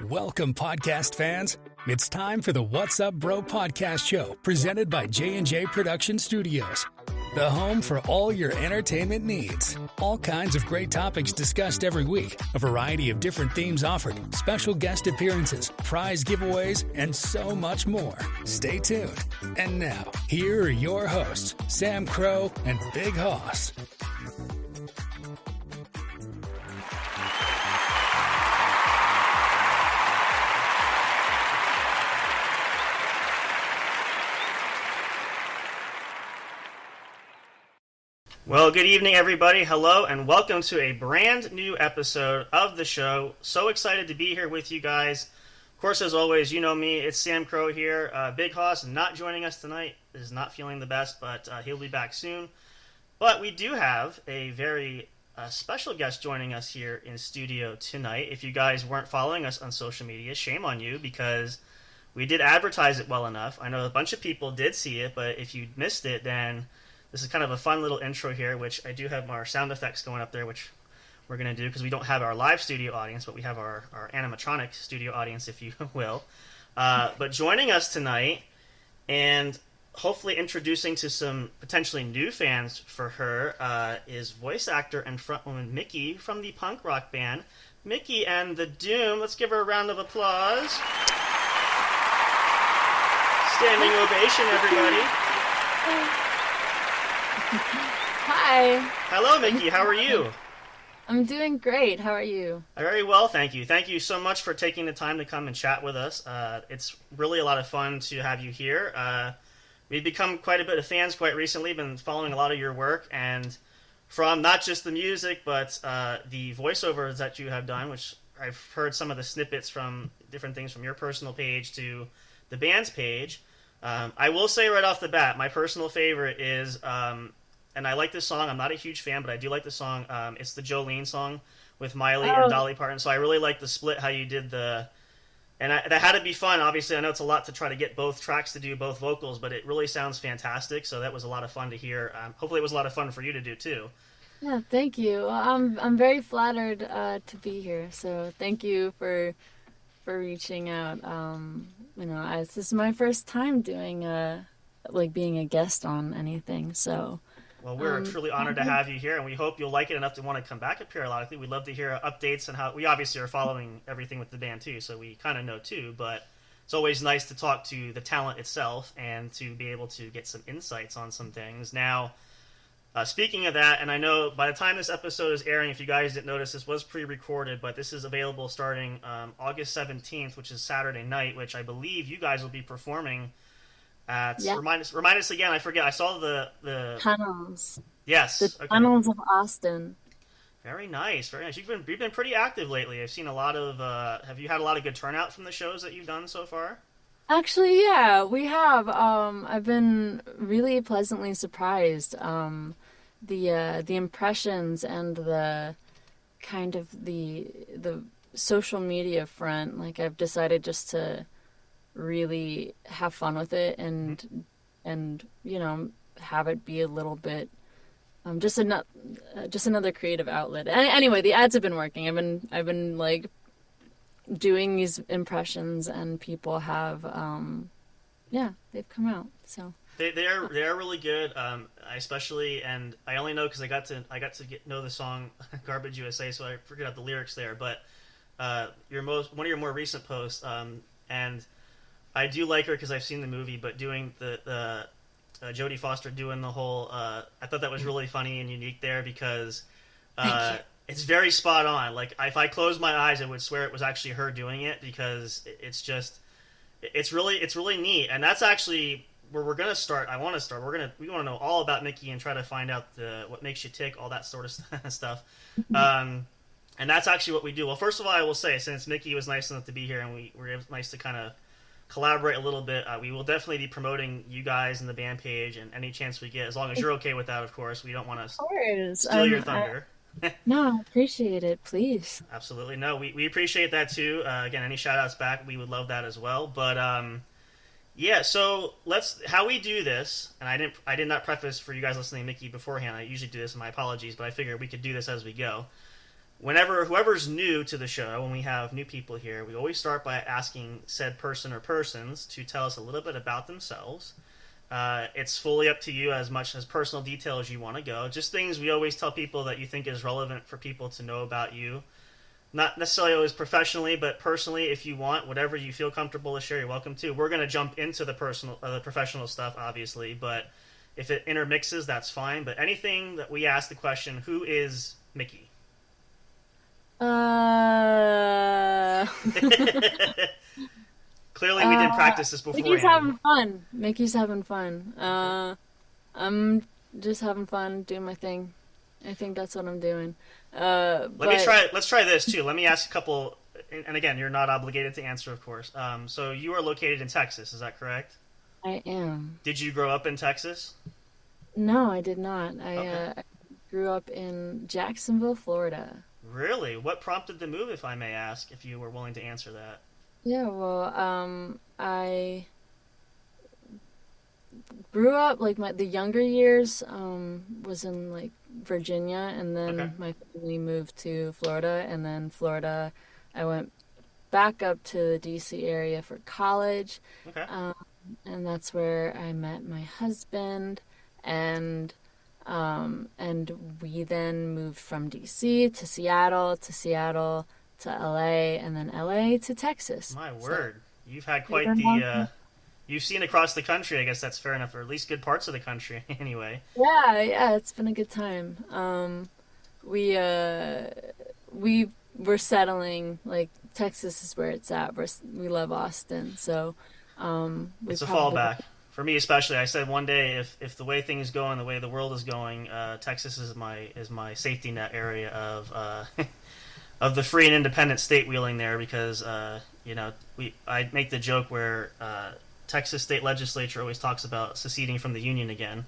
Welcome, podcast fans. It's time for the What's Up Bro podcast show presented by J&J Production Studios, the home for all your entertainment needs. All kinds of great topics discussed every week, a variety of different themes offered, special guest appearances, prize giveaways, and so much more. Stay tuned. And now, here are your hosts, Sam Crow and Big Hoss. Well, good evening, everybody. Hello, and welcome to a brand new episode of the show. So excited to be here with you guys. Of course, as always, you know me. It's Sam Crow here. Big Hoss not joining us tonight. Is not feeling the best, but he'll be back soon. But we do have a very special guest joining us here in studio tonight. If you guys weren't following us on social media, shame on you, because we did advertise it well enough. I know a bunch of people did see it, but if you missed it, then this is kind of a fun little intro here, which I do have our sound effects going up there, which we're going to do because we don't have our live studio audience, but we have our animatronic studio audience, if you will. But joining us tonight and hopefully introducing to some potentially new fans for her is voice actor and frontwoman Mikky from the punk rock band Mikky and the Doom. Let's give her a round of applause. Standing ovation, everybody. Hi. Hello, Mikky. How are you? I'm doing great. How are you? Very well, thank you. Thank you so much for taking the time to come and chat with us. It's really a lot of fun to have you here. We've become quite a bit of fans quite recently, been following a lot of your work, and from not just the music, but the voiceovers that you have done, which I've heard some of the snippets from different things from your personal page to the band's page. I will say right off the bat, my personal favorite is... and I like this song. I'm not a huge fan, but I do like the song. It's the Jolene song with Miley and Dolly Parton. So I really like the split, how you did the... And that had to be fun. Obviously, I know it's a lot to try to get both tracks to do both vocals, but it really sounds fantastic. So that was a lot of fun to hear. Hopefully it was a lot of fun for you to do, too. Yeah, thank you. I'm very flattered to be here. So thank you for reaching out. This is my first time doing being a guest on anything. So... Well, we're truly honored to have you here, and we hope you'll like it enough to want to come back up periodically. We'd love to hear updates on how... We obviously are following everything with the band, too, so we kind of know, too, but it's always nice to talk to the talent itself and to be able to get some insights on some things. Now, speaking of that, and I know by the time this episode is airing, if you guys didn't notice, this was pre-recorded, but this is available starting August 17th, which is Saturday night, which I believe you guys will be performing... Remind us again. I forget. I saw the tunnels. Yes, the tunnels of Austin. Very nice, very nice. You've been pretty active lately. I've seen a lot of. Have you had a lot of good turnout from the shows that you've done so far? Actually, yeah, we have. I've been really pleasantly surprised. The impressions and the kind of the social media front. Like, I've decided just to really have fun with it and have it be a little bit just another creative outlet. Anyway, the ads have been working. I've been like doing these impressions, and people have they've come out. So they are really good. I especially, and I only know because I got to know the song Garbage USA, so I forget out the lyrics there. But one of your more recent posts, and I do like her because I've seen the movie, but doing the Jodie Foster doing the whole, I thought that was really funny and unique there because it's very spot on. Like, if I closed my eyes, I would swear it was actually her doing it because it's really neat. And that's actually where we're gonna start. We want to know all about Mikky and try to find out what makes you tick, all that sort of stuff. And that's actually what we do. Well, first of all, I will say, since Mikky was nice enough to be here and it was nice to kind of collaborate a little bit, we will definitely be promoting you guys and the band page and any chance we get, as long as you're okay with that, of course. We don't want to steal your thunder. No, I appreciate it, please. Absolutely. No, we appreciate that too. Again, any shout outs back, we would love that as well. But so how we do this, and I did not preface for you guys listening to Mikky beforehand. I usually do this, and my apologies, but I figured we could do this as we go. whoever's new to the show, when we have new people here, we always start by asking said person or persons to tell us a little bit about themselves. It's fully up to you as much as personal detail as you want to go. Just things we always tell people that you think is relevant for people to know about you. Not necessarily always professionally, but personally, if you want, whatever you feel comfortable to share, you're welcome to. We're going to jump into the professional stuff, obviously, but if it intermixes, that's fine. But anything that we ask the question, who is Mikky? Clearly, we didn't practice this beforehand. Mikky's having fun. I'm just having fun, doing my thing. I think that's what I'm doing. Let's try this too. Let me ask a couple, and again, you're not obligated to answer, of course. So you are located in Texas, is that correct? I am. Did you grow up in Texas? No, I did not. I grew up in Jacksonville, Florida. Really? What prompted the move, if I may ask, if you were willing to answer that? Yeah, well, I grew up, like, the younger years was in, like, Virginia, and then my family moved to Florida, and then Florida, I went back up to the DC area for college, and that's where I met my husband, and we then moved from DC to Seattle to LA, and then LA to Texas. My word. So, you've had quite the you've seen across the country. I guess that's fair enough, or at least good parts of the country anyway. Yeah, it's been a good time. We were settling, like, Texas is where it's at. We love Austin, so it's a fallback. For me especially, I said one day if the way things go and the way the world is going, Texas is my safety net area of of the free and independent state wheeling there, because I make the joke where Texas state legislature always talks about seceding from the union again.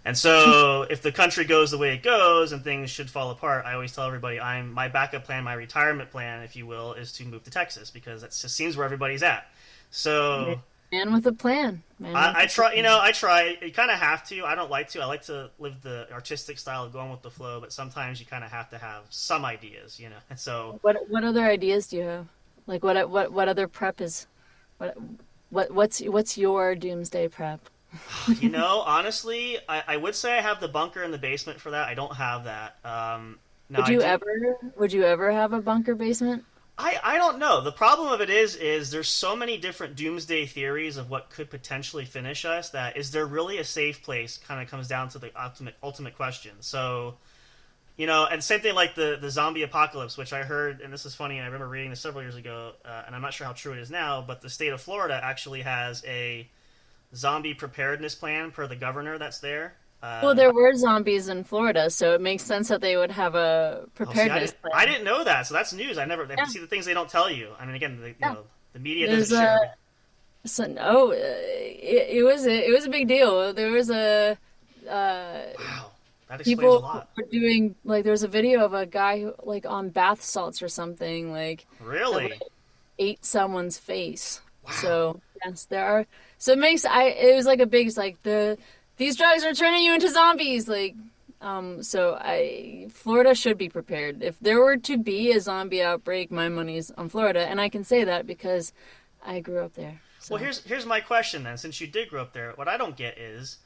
And so if the country goes the way it goes and things should fall apart, I always tell everybody my backup plan, my retirement plan, if you will, is to move to Texas, because that just seems where everybody's at. So man with a plan. I try. You kind of have to. I don't like to. I like to live the artistic style of going with the flow, but sometimes you kind of have to have some ideas, And so, what other ideas do you have? Like, what other prep is? What's your doomsday prep? Honestly, I would say I have the bunker in the basement for that. I don't have that. Would you ever have a bunker basement? I don't know. The problem of it is there's so many different doomsday theories of what could potentially finish us that is there really a safe place kind of comes down to the ultimate question. So, and same thing like the zombie apocalypse, which I heard, and this is funny, and I remember reading this several years ago, and I'm not sure how true it is now, but the state of Florida actually has a zombie preparedness plan per the governor that's there. Well, there were zombies in Florida, so it makes sense that they would have a preparedness plan. I didn't know that, so that's news. See the things they don't tell you. I mean, again, the media doesn't share. It was a big deal. There was a wow, that explains people a lot. Were doing, like, there was a video of a guy who, like, on bath salts or something, like, really that, like, ate someone's face. Wow. So yes, there are. So it was like a big, it's like these drugs are turning you into zombies, like, Florida should be prepared. If there were to be a zombie outbreak, my money's on Florida, and I can say that because I grew up there. So. Well, here's my question then, since you did grow up there. What I don't get is,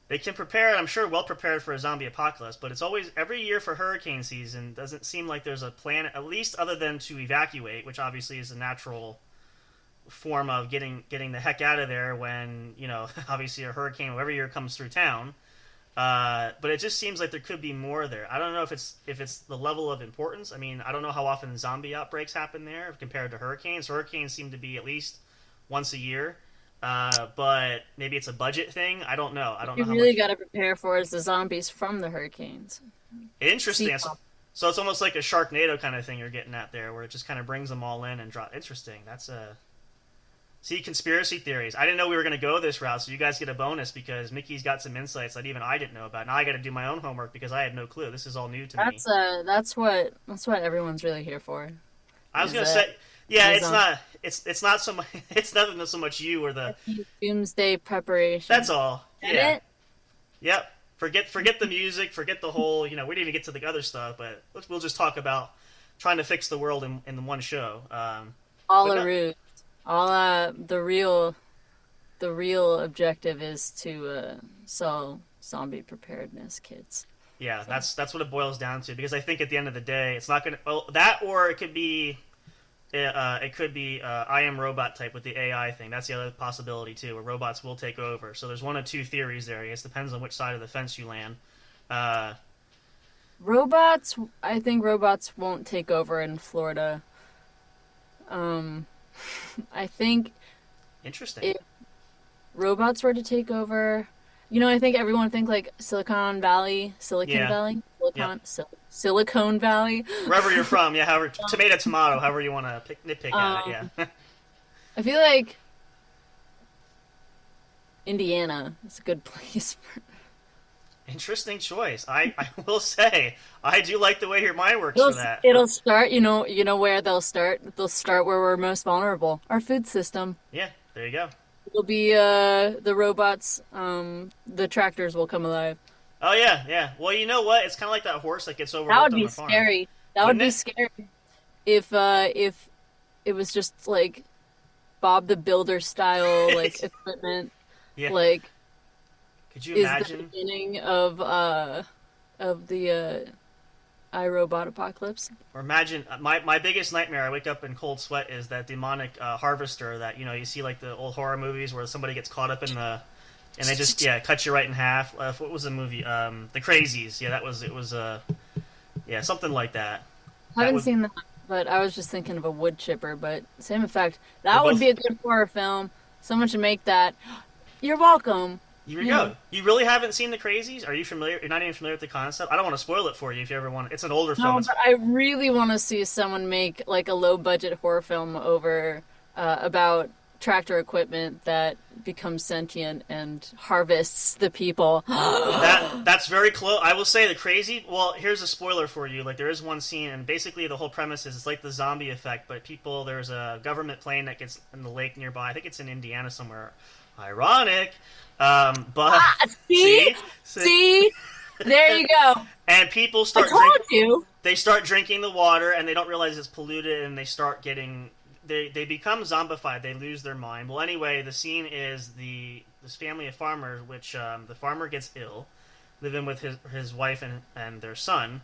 they can prepare, I'm sure well prepared for a zombie apocalypse, but it's always, every year for hurricane season, doesn't seem like there's a plan, at least other than to evacuate, which obviously is a natural form of getting the heck out of there when, obviously a hurricane every year comes through town. But it just seems like there could be more there. I don't know if it's the level of importance. I mean, I don't know how often zombie outbreaks happen there compared to hurricanes. Hurricanes seem to be at least once a year. But maybe it's a budget thing. I don't know. I don't know. You really got to prepare for is the zombies from the hurricanes. Interesting. So it's almost like a Sharknado kind of thing you're getting at there, where it just kind of brings them all in and drop. Interesting. That's a... See, conspiracy theories. I didn't know we were going to go this route, so you guys get a bonus because Mikky's got some insights that even I didn't know about. Now I got to do my own homework because I had no clue. This is all new to me. That's what everyone's really here for. I was going to say, yeah, it's not so much. It's nothing so much you or the doomsday preparation. That's all. Yeah. Yep. Forget the music. Forget the whole. We didn't even get to the other stuff, but we'll just talk about trying to fix the world in one show. All But a no, ruse. All the real objective is to sell zombie preparedness kits. yeah, So that's what it boils down to. Because I think at the end of the day, it's not gonna. Well, that or it could be. It could be I Am Robot type with the AI thing. That's the other possibility too, where robots will take over. So there's one of two theories there. I guess depends on which side of the fence you land. Uh, robots, I think robots won't take over in Florida. Um, I think Interesting. if robots were to take over, I think everyone think like Silicon Yeah. Valley, Yep. Silicon Valley. Wherever you're from, yeah. However, tomato, tomato, however you want to nitpick at it. Um, Yeah. I feel like Indiana is a good place for. Interesting choice. I will say I do like the way your mind works It'll for that. it'll start, where they'll start. They'll start where we're most vulnerable, our food system. Yeah. There you go. It'll be the robots. The tractors will come alive. Oh yeah, yeah. Well, you know what? It's kind of like that horse that gets That overlooked would on be the farm. scary. That would Wouldn't be it? scary if it was just like Bob the Builder style like equipment. Yeah. Like Could you is the imagine? beginning of the iRobot apocalypse. Or imagine my biggest nightmare. I wake up in cold sweat. Is that demonic harvester that you see like the old horror movies where somebody gets caught up in the and they just cut you right in half. What was the movie? The Crazies. Yeah, it was something like that. I haven't would- seen that, but I was just thinking of a wood chipper, but same effect. They're That would both- be a good horror film. Someone should make that. You're welcome. Here we Yeah. go. You really haven't seen the Crazies? Are you familiar? You're not even familiar with the concept. I don't want to spoil it for you if you ever want. It's an older film. No, It's- but I really want to see someone make like a low budget horror film over about tractor equipment that becomes sentient and harvests the people. That's very close. I will say the Crazy. Well, here's a spoiler for you. Like there is one scene, and basically the whole premise is it's like the zombie effect, but there's a government plane that gets in the lake nearby. I think it's in Indiana somewhere. Ironic, but See? See? There you go. and people I start told you. they start drinking the water, and they don't realize it's polluted, and they start getting they become zombified. They lose their mind. Well, anyway, the scene is this family of farmers, which the farmer gets ill, living with his wife and their son.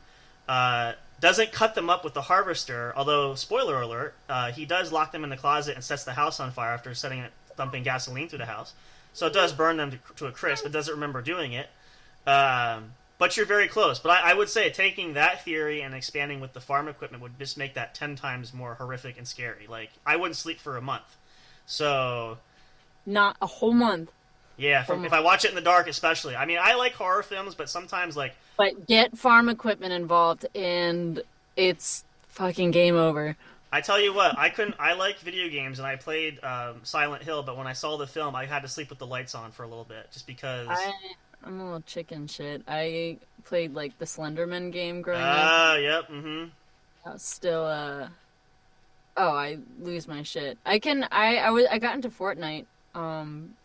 Doesn't cut them up with the harvester, although spoiler alert, he does lock them in the closet and sets the house on fire after dumping gasoline through the house. So it does burn them to a crisp. It doesn't remember doing it. But you're very close. But I would say taking that theory and expanding with the farm equipment would just make that 10 times more horrific and scary. Like, I wouldn't sleep for a month. So, Not a whole month. yeah, if I watch it in the dark especially. I mean, I like horror films, but sometimes, like, But get farm equipment involved and it's fucking game over. I tell you what, I like video games, and I played Silent Hill, but when I saw the film, I had to sleep with the lights on for a little bit, just because... I'm a little chicken shit. I played like the Slenderman game growing up. Yep, mm-hmm. I was still I lose my shit. I got into Fortnite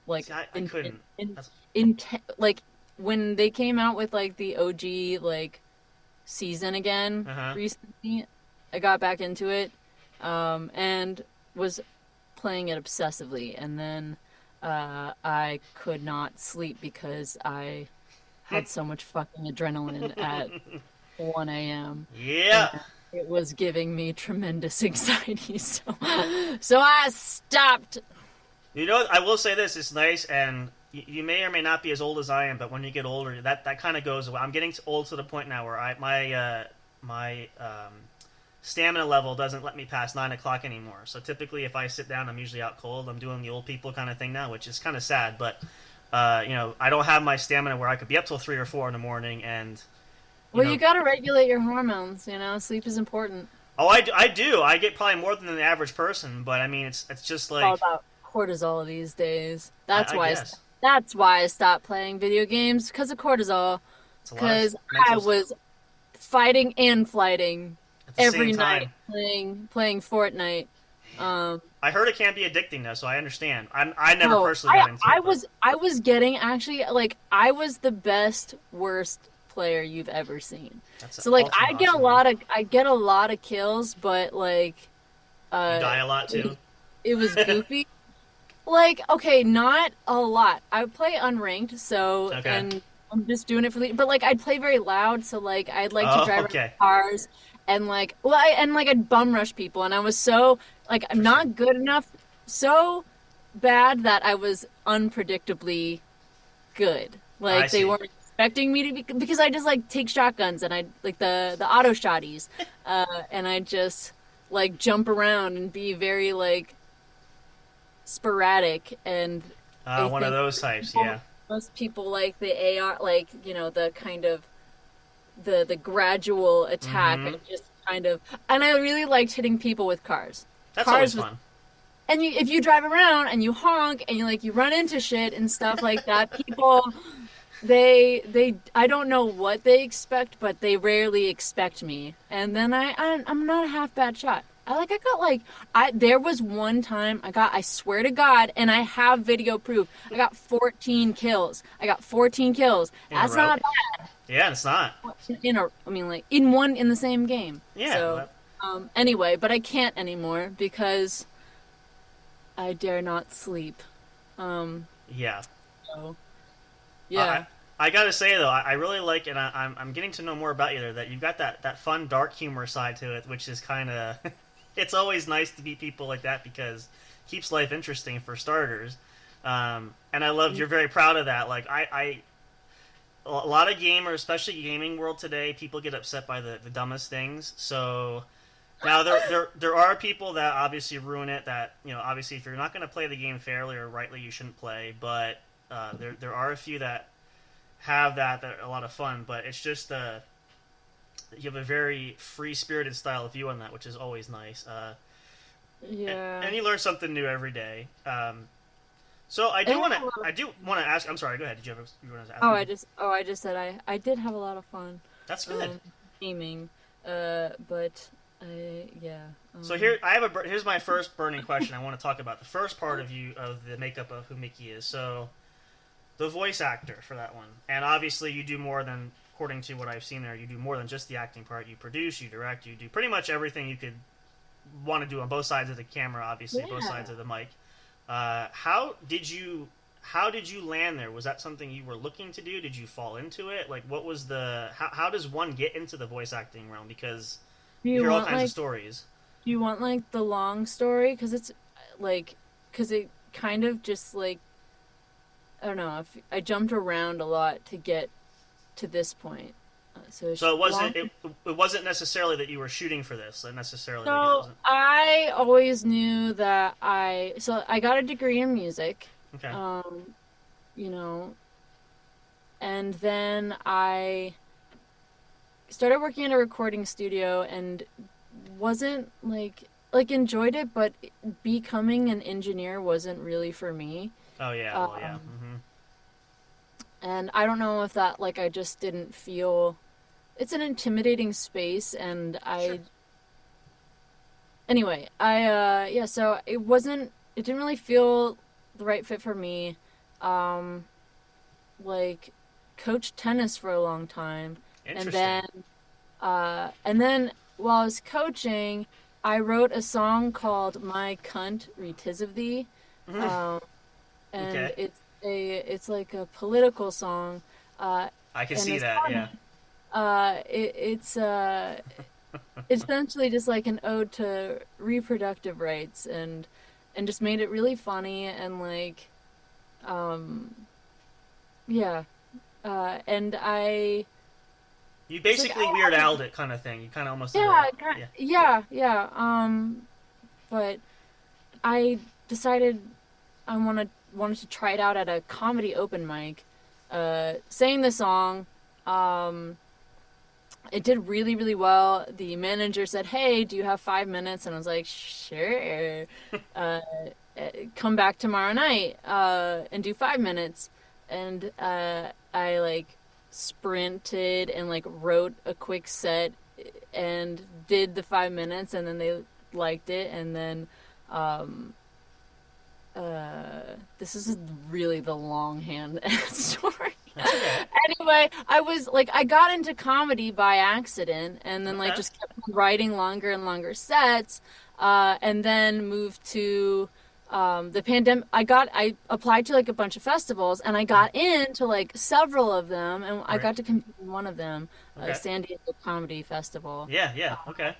like See, I couldn't. That's- like when they came out with like the OG like season again Uh-huh. recently. I got back into it and was playing it obsessively, and then I could not sleep because I had so much fucking adrenaline at 1 a.m. Yeah. It was giving me tremendous anxiety, so I stopped. You know, I will say this, it's nice, and you may or may not be as old as I am, but when you get older, that kind of goes away. I'm getting old to the point now where my stamina level doesn't let me past 9 o'clock anymore. So typically if I sit down, I'm usually out cold. I'm doing the old people kind of thing now, which is kind of sad, but I don't have my stamina where I could be up till 3 or 4 in the morning, and You gotta regulate your hormones, sleep is important. Oh, I do. I get probably more than the average person, but I mean, it's just It's like... all about cortisol these days. That's I why guess. that's why I stopped playing video games, because of cortisol. It's a lot of Because I mental- was fighting and flighting at the every same time. night playing Fortnite. I heard it can be addicting though, so I understand. I never No, personally got into I it. but- was getting actually like I was the worst player you've ever seen. That's So like ultimate I get a awesome. lot of kills, but like You die a lot too. it was goofy. Like, okay, not a lot. I play unranked, so Okay. and I'm just doing it for the. But like, I'd play very loud, so like, I'd like to Oh, drive around okay. cars and like, well, I'd bum rush people, and I was so like, I'm Interesting. not good enough, so bad that I was unpredictably good. I Like they see. weren't expecting me to be because I just like take shotguns and I like the auto shotties, and I just like jump around and be very like sporadic, and I One of think those types, yeah. most people like the AR, like the kind of the gradual attack, Hmm. and just kind of. And I really liked hitting people with cars. That's always Cars was, fun. and if you drive around and you honk and you run into shit and stuff like that, people they I don't know what they expect, but they rarely expect me. And then I'm not a half bad shot. I got like I there was one time I swear to God, and I have video proof. I got 14 kills. I got 14 kills. In a That's row? not Yeah, it's not. bad I mean like in the same game. Yeah. So anyway, but I can't anymore because I dare not sleep. Yeah. So yeah. I gotta say though, I really like, and I'm getting to know more about you there. That you've got that fun dark humor side to it, which is kind of. It's always nice to meet people like that because it keeps life interesting for starters. And I love you're very proud of that. Like a lot of gamers, especially gaming world today, people get upset by the dumbest things. So now there are people that obviously ruin it. That obviously if you're not going to play the game fairly or rightly, you shouldn't play. But there are a few that have that are a lot of fun. But it's just you have a very free spirited style of view on that, which is always nice. Yeah. And you learn something new every day. So I do want to ask. I'm sorry. Go ahead. Did you want to ask? I just said I did have a lot of fun That's good. gaming, but yeah. So here's my first burning question. I want to talk about the first part of the makeup of who Mikky is. So the voice actor for that one, and obviously you do more than, according to what I've seen there, you do more than just the acting part. You produce, you direct, you do pretty much everything you could want to do on both sides of the camera. Obviously, both Yeah. sides of the mic. How did you land there? Was that something you were looking to do? Did you fall into it? Like, what was how does one get into the voice acting realm? Because Do you you hear all want kinds of like stories. do you want like the long story? Because it's like because it kind of just like I don't know. If I jumped around a lot to get to this point, so So it long. wasn't necessarily that you were shooting for this. Necessarily, maybe it So wasn't. I always knew that I got a degree in music, Okay. um, you know, and then I started working in a recording studio and wasn't like enjoyed it, but becoming an engineer wasn't really for me. Oh yeah. Well, yeah. And I don't know if that like I just didn't feel it's an intimidating space, and Sure. anyway, yeah, so it didn't really feel the right fit for me. Um like coached tennis for a long time, and Interesting. then while I was coaching, I wrote a song called My Cunt Retis of Thee. Um and Okay. it's like a political song. I can And see it's that. funny. Yeah. It's essentially just like an ode to reproductive rights, and just made it really funny and like um yeah and I You it's like basically Weird Al'd it, kind of thing. You kind of almost did yeah yeah. yeah but I decided I wanted to try it out at a comedy open mic, sang the song. It did really, really well. The manager said, "Hey, do you have 5 minutes?" And I was like, "Sure." Uh, Come back tomorrow night and do 5 minutes. And I like sprinted and like wrote a quick set and did the 5 minutes, and then they liked it. And then this is really the longhand story. That's okay. Anyway, I was like, I got into comedy by accident, and then like Okay. just kept writing longer and longer sets, and then moved to the pandemic. I applied to like a bunch of festivals, and I got into like several of them, and I Right. got to compete in one of them, Okay. San Diego Comedy Festival. Yeah, yeah, okay.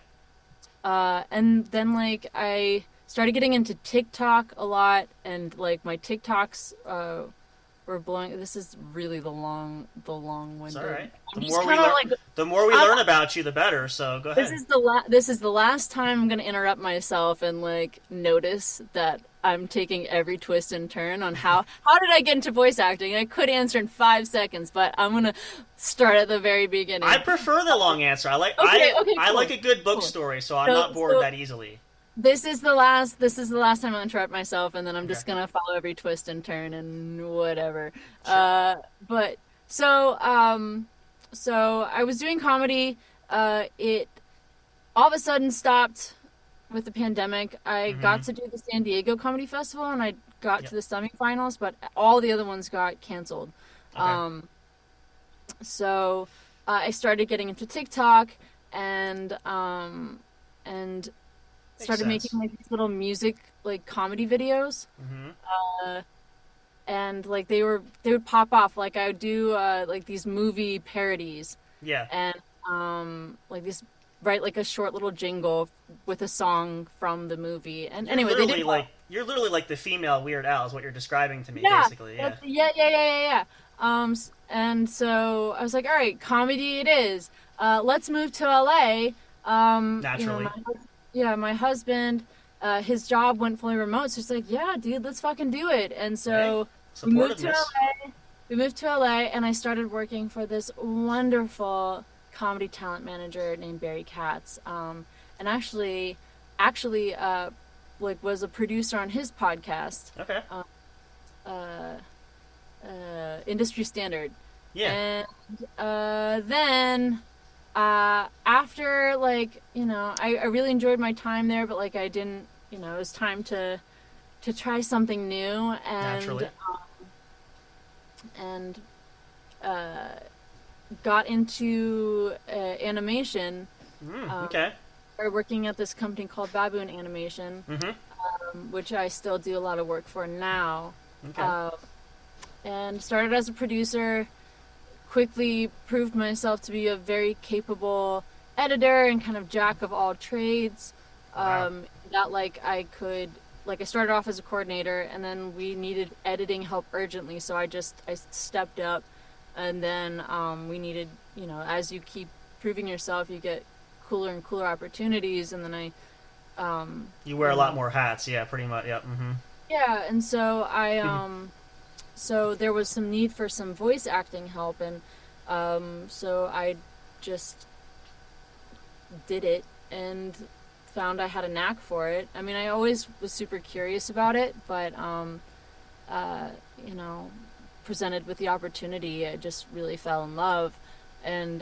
And then like I started getting into TikTok a lot, and like my TikToks were blowing. This is really the It's all long-winded. right. I'm just kind of like The more we I'm, learn about you, the better. So go ahead. this is the last time I'm gonna interrupt myself and like notice that I'm taking every twist and turn on how did I get into voice acting? I could answer in 5 seconds, but I'm gonna start at the very beginning. I prefer the long answer. I Cool. like a good book Cool. story, so I'm So, not bored so that easily. this is the last time I'll interrupt myself, and then I'm Okay. just gonna follow every twist and turn and whatever. Sure. But so I was doing comedy. It all of a sudden stopped with the pandemic. I got Mm-hmm. to do the San Diego Comedy Festival, and I got Yep. to the semifinals, but all the other ones got canceled. Okay. So I started getting into TikTok, and and Makes started sense. making like these little music like comedy videos, Mm-hmm. and like they would pop off. Like I would do like these movie parodies, Yeah. and like this write like a short little jingle with a song from the movie. And anyway, they did well. You're literally like the female Weird Al is what you're describing to me, Yeah, basically. Yeah. yeah. And so I was like, all right, comedy it is. Let's move to LA. Naturally. My husband, his job went fully remote, so he's like, yeah, dude, let's fucking do it. And Hey, so we moved to supportiveness. LA. We moved to LA, and I started working for this wonderful comedy talent manager named Barry Katz. And actually, like was a producer on his podcast, Okay. uh, Industry Standard. Yeah. And then after like I really enjoyed my time there, but like I didn't it was time to try something new, Naturally. and got into animation. Okay. Started working at this company called Baboon Animation, Mm-hmm. which I still do a lot of work for now. Okay. And started as a producer, quickly proved myself to be a very capable editor and kind of jack of all trades. Wow. That like I started off as a coordinator, and then we needed editing help urgently, so I stepped up, and then we needed, as you keep proving yourself, you get cooler and cooler opportunities, and then You wear a lot more hats. Yeah, pretty much. Yep. Mm-hmm. yeah, and so so there was some need for some voice acting help, and so I just did it and found I had a knack for it. I mean, I always was super curious about it, but presented with the opportunity, I just really fell in love, and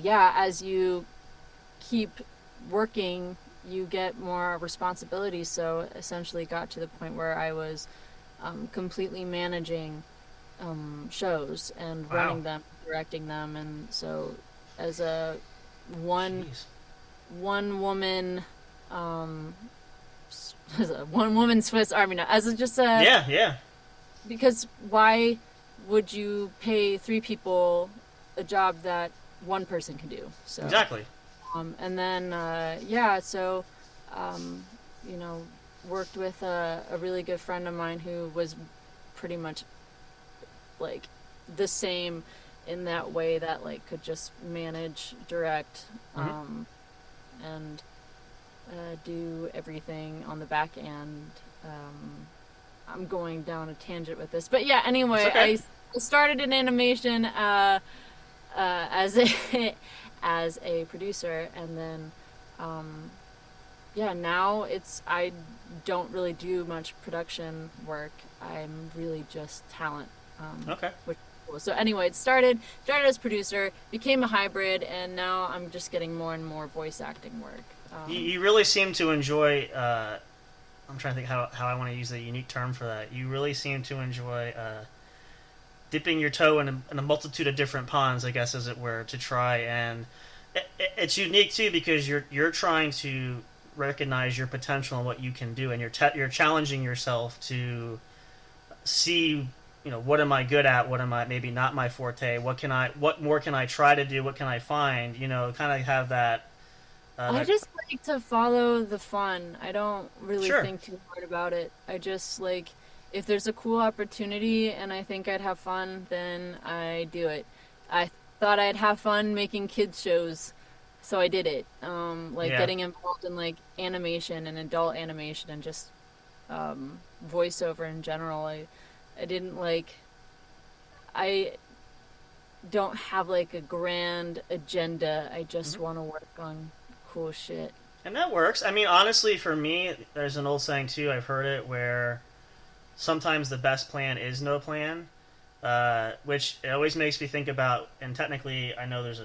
yeah, as you keep working, you get more responsibilities. So essentially, got to the point where I was completely managing shows and Wow. running them, directing them, and so as a one Jeez. one woman as a one woman Swiss Army knife, as a, just a Yeah. Yeah. because why would you pay three people a job that one person can do? So Exactly. and then so um, worked with a really good friend of mine who was pretty much like the same in that way, that like could just manage, direct, Mm-hmm. and do everything on the back end. I'm going down a tangent with this, but yeah. Anyway, It's okay. I started in animation as a as a producer, and then now I don't really do much production work. I'm really just talent. Okay. Which is cool. So anyway, it started as producer, became a hybrid, and now I'm just getting more and more voice acting work. You really seem to enjoy. I'm trying to think how I want to use a unique term for that. You really seem to enjoy dipping your toe in a multitude of different ponds, I guess, as it were, to try. And it's unique too because you're trying to recognize your potential and what you can do, and you're challenging yourself to see, what am I good at, what am I maybe not my forte, what more can I try to do, what can I find, kind of have that. I just like to follow the fun. I don't really Sure. think too hard about it. I just like, if there's a cool opportunity and I think I'd have fun, then I do it. I thought I'd have fun making kids shows, so I did it. Like Yeah. getting involved in like animation and adult animation and just voiceover in general. I didn't like. I don't have like a grand agenda. I just want to work on cool shit. And that works. I mean, honestly, for me, there's an old saying too. I've heard it where sometimes the best plan is no plan, which it always makes me think about. And technically, I know there's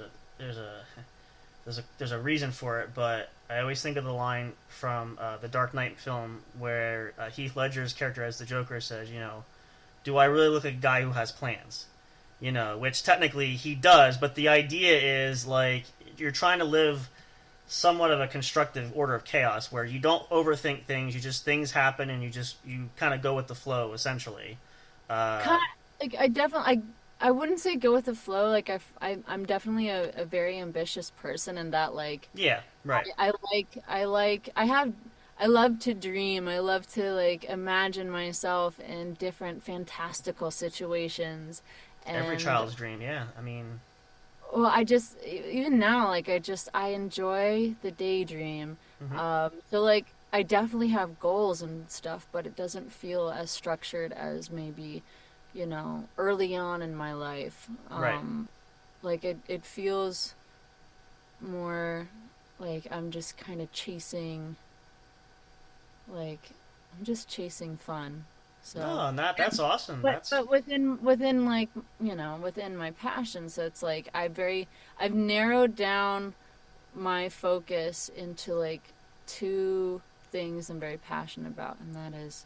a reason for it, but I always think of the line from the Dark Knight film where Heath Ledger's character as the Joker says, "Do I really look like a guy who has plans?" Which technically he does, but the idea is like you're trying to live somewhat of a constructive order of chaos where you don't overthink things, things happen and you kind of go with the flow essentially. Kind like I wouldn't say go with the flow. Like I'm definitely a very ambitious person, and that like Yeah, right. I love to dream. I love to like imagine myself in different fantastical situations. Every And child's dream, yeah. I mean, well, even now, like I enjoy the daydream. So like I definitely have goals and stuff, but it doesn't feel as structured as maybe, early on in my life. Right. Like it feels more like I'm just kind of chasing, like I'm just chasing fun. So. no, and that's awesome. But within like within my passion, so it's like I've narrowed down my focus into like two things I'm very passionate about, and that is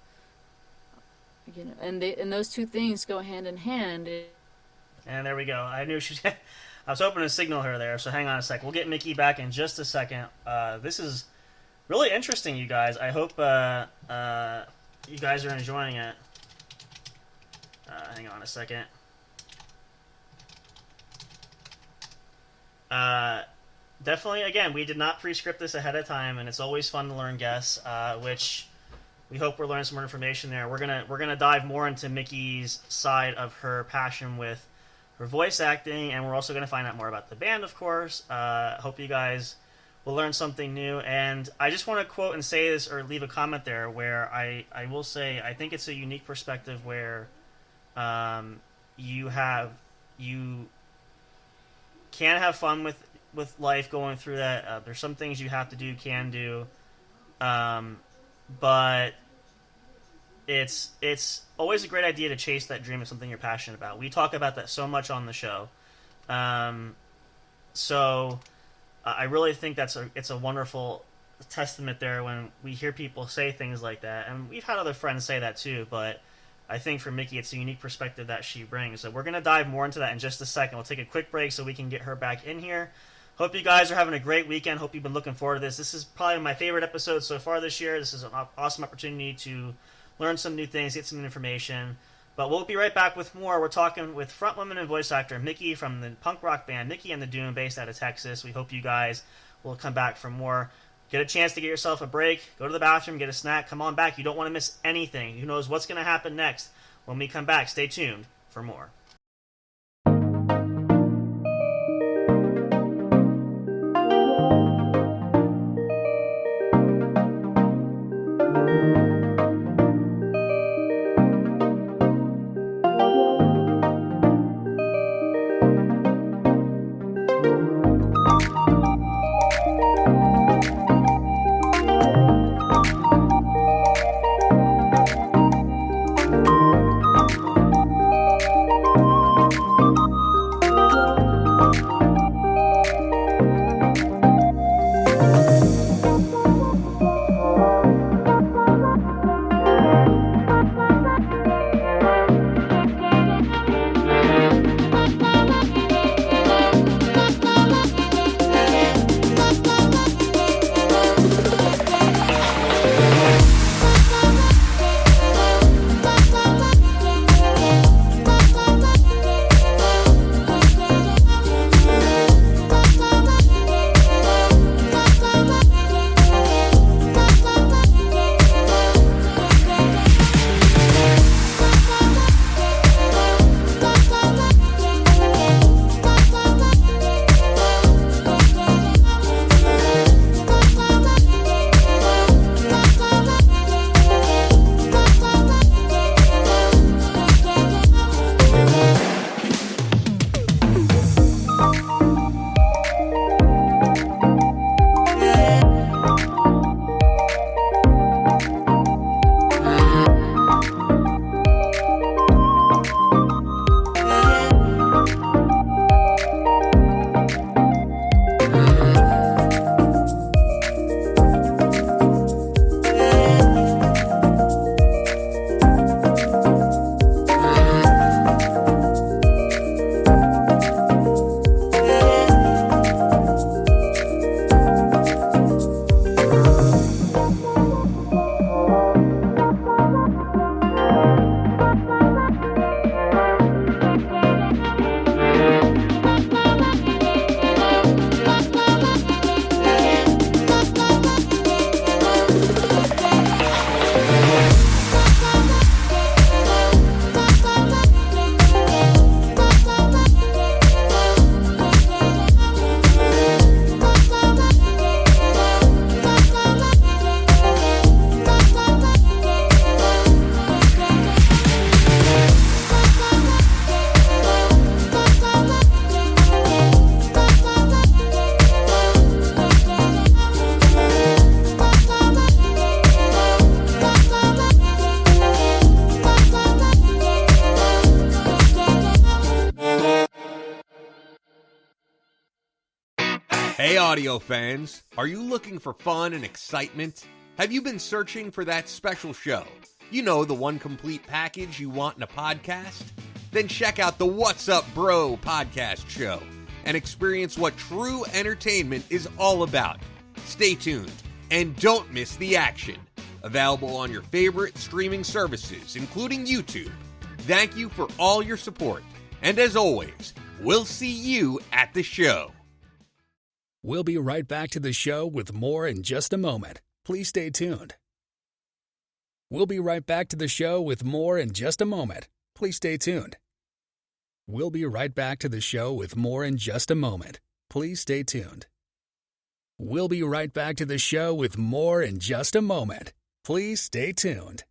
and those two things go hand in hand. And there we go. I knew she. I was hoping to signal her there. So hang on a sec. We'll get Mikky back in just a second. This is really interesting, you guys. I hope you guys are enjoying it. Hang on a second. Definitely, again, we did not pre-script this ahead of time, and it's always fun to learn guests, which we hope we're learning some more information there. We're gonna dive more into Mikky's side of her passion with her voice acting, and we're also gonna find out more about the band, of course. Hope you guys will learn something new. And I just want to quote and say this, or leave a comment there, where I will say I think it's a unique perspective where you can have fun with life going through that. There's some things you have to do, can do, but it's always a great idea to chase that dream of something you're passionate about. We talk about that so much on the show. So I really think it's a wonderful testament there when we hear people say things like that, and we've had other friends say that too, but I think for Mikky, it's a unique perspective that she brings. So we're going to dive more into that in just a second. We'll take a quick break so we can get her back in here. Hope you guys are having a great weekend. Hope you've been looking forward to this. This is probably my favorite episode so far this year. This is an awesome opportunity to learn some new things, get some information. But we'll be right back with more. We're talking with Frontwoman and voice actor Mikky from the punk rock band Mikky and the Doom, based out of Texas. We hope you guys will come back for more. Get a chance to get yourself a break, go to the bathroom, get a snack, come on back. You don't want to miss anything. Who knows what's going to happen next when we come back. Stay tuned for more. audio fans, are you looking for fun and excitement? Have you been searching for that special show? You know, the one complete package you want in a podcast? Then check out the What's Up Bro podcast show and experience what true entertainment is all about. Stay tuned and don't miss the action. Available on your favorite streaming services, including YouTube. Thank you for all your support. And as always, we'll see you at the show. We'll be right back to the show with more in just a moment. Please stay tuned. We'll be right back to the show with more in just a moment. Please stay tuned. We'll be right back to the show with more in just a moment. Please stay tuned. We'll be right back to the show with more in just a moment. Please stay tuned.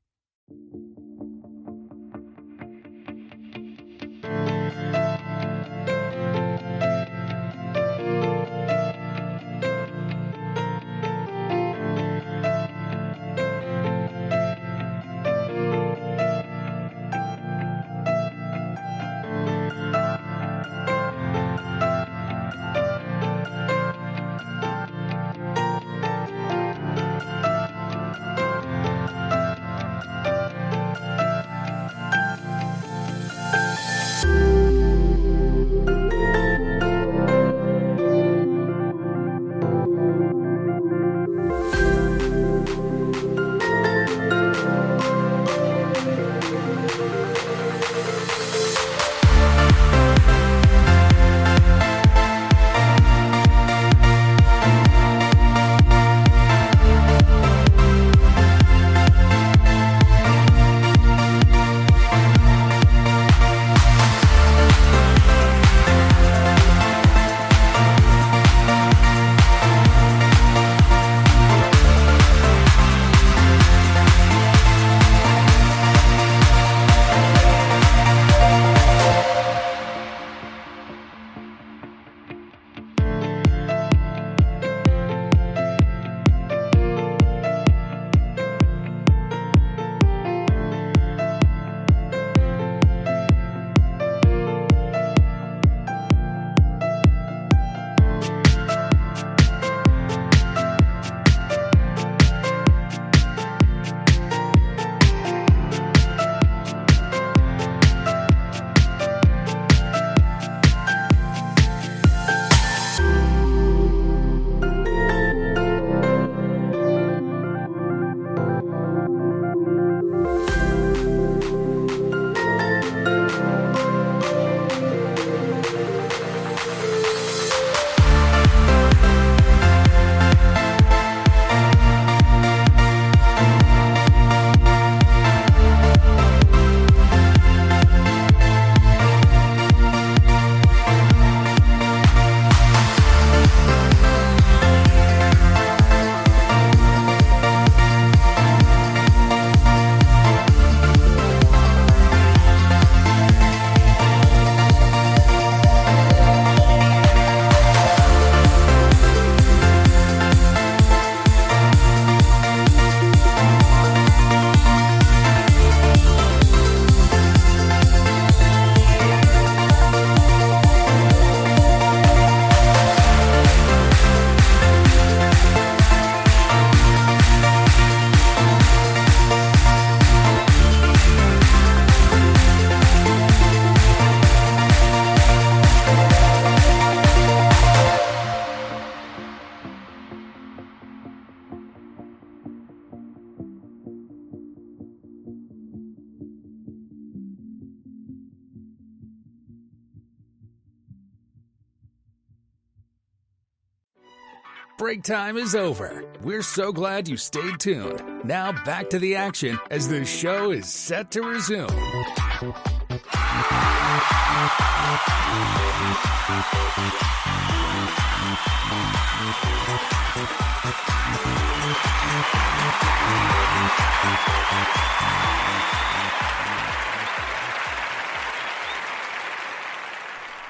Break time is over. We're so glad you stayed tuned. Now back to the action as the show is set to resume.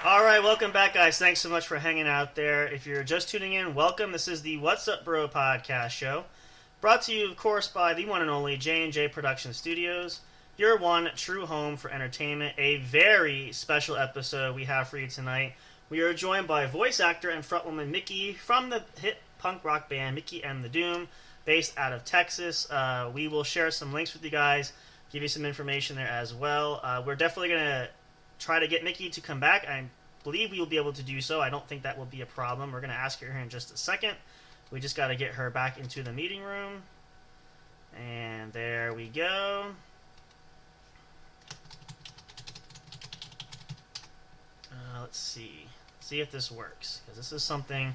All right, welcome back, guys. Thanks so much for hanging out there. If you're just tuning in, welcome. This is the What's Up Bro podcast show, brought to you, of course, by the one and only J&J Production Studios, your one true home for entertainment. A very special episode we have for you tonight. We are joined by voice actor and frontwoman Mikky from the hit punk rock band Mikky and the Doom, based out of Texas. We will share some links with you guys, give you some information there as well. We're definitely going to try to get Mikky to come back. I believe we will be able to do so. I don't think that will be a problem. We're going to ask her here in just a second. We just got to get her back into the meeting room. And there we go. Let's see if this works, because this is something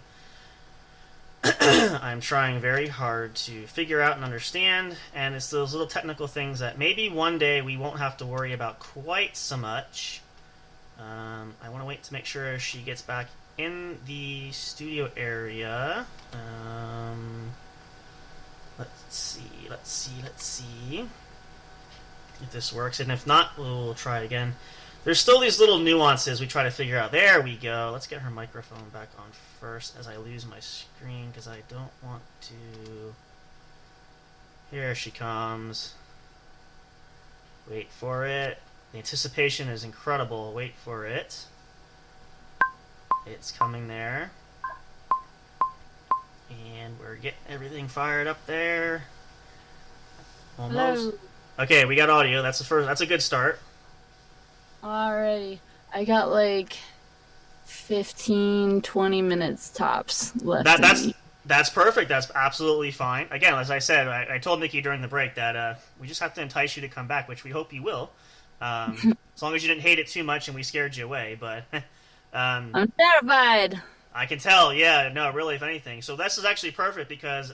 I'm trying very hard to figure out and understand, and it's those little technical things that maybe one day we won't have to worry about quite so much. I want to wait to make sure she gets back in the studio area. Let's see if this works, and if not, we'll try it again. There's still these little nuances we try to figure out. There we go. Let's get her microphone back on first as I lose my screen, because I don't want to... Here she comes. Wait for it. The anticipation is incredible. Wait for it. It's coming there. And we're getting everything fired up there. Almost. Hello. Okay, we got audio. That's the first. That's a good start. Alrighty. I got like 15, 20 minutes tops left. That's perfect. That's absolutely fine. Again, as I said, I told Mikky during the break that we just have to entice you to come back, which we hope you will. As long as you didn't hate it too much and we scared you away. But I'm terrified. I can tell. Yeah, no, really, if anything. So this is actually perfect because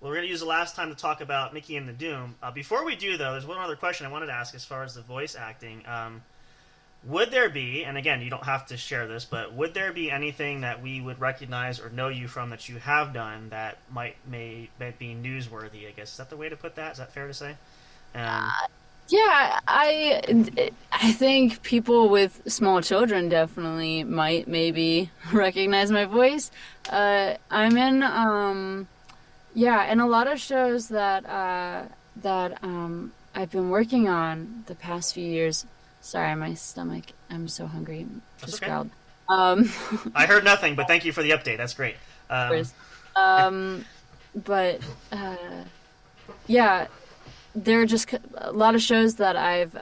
we're going to use the last time to talk about Mikky and the Doom. Before we do, though, there's one other question I wanted to ask as far as the voice acting. Would there be, and again, you don't have to share this, but would there be anything that we would recognize or know you from that you have done that might be newsworthy, I guess? Is that the way to put that? Is that fair to say? Yeah, I think people with small children definitely might maybe recognize my voice. I'm in in a lot of shows that I've been working on the past few years. Sorry, my stomach. I'm so hungry. Just okay. growled. I heard nothing, but thank you for the update. That's great. Yeah, there are just a lot of shows that I've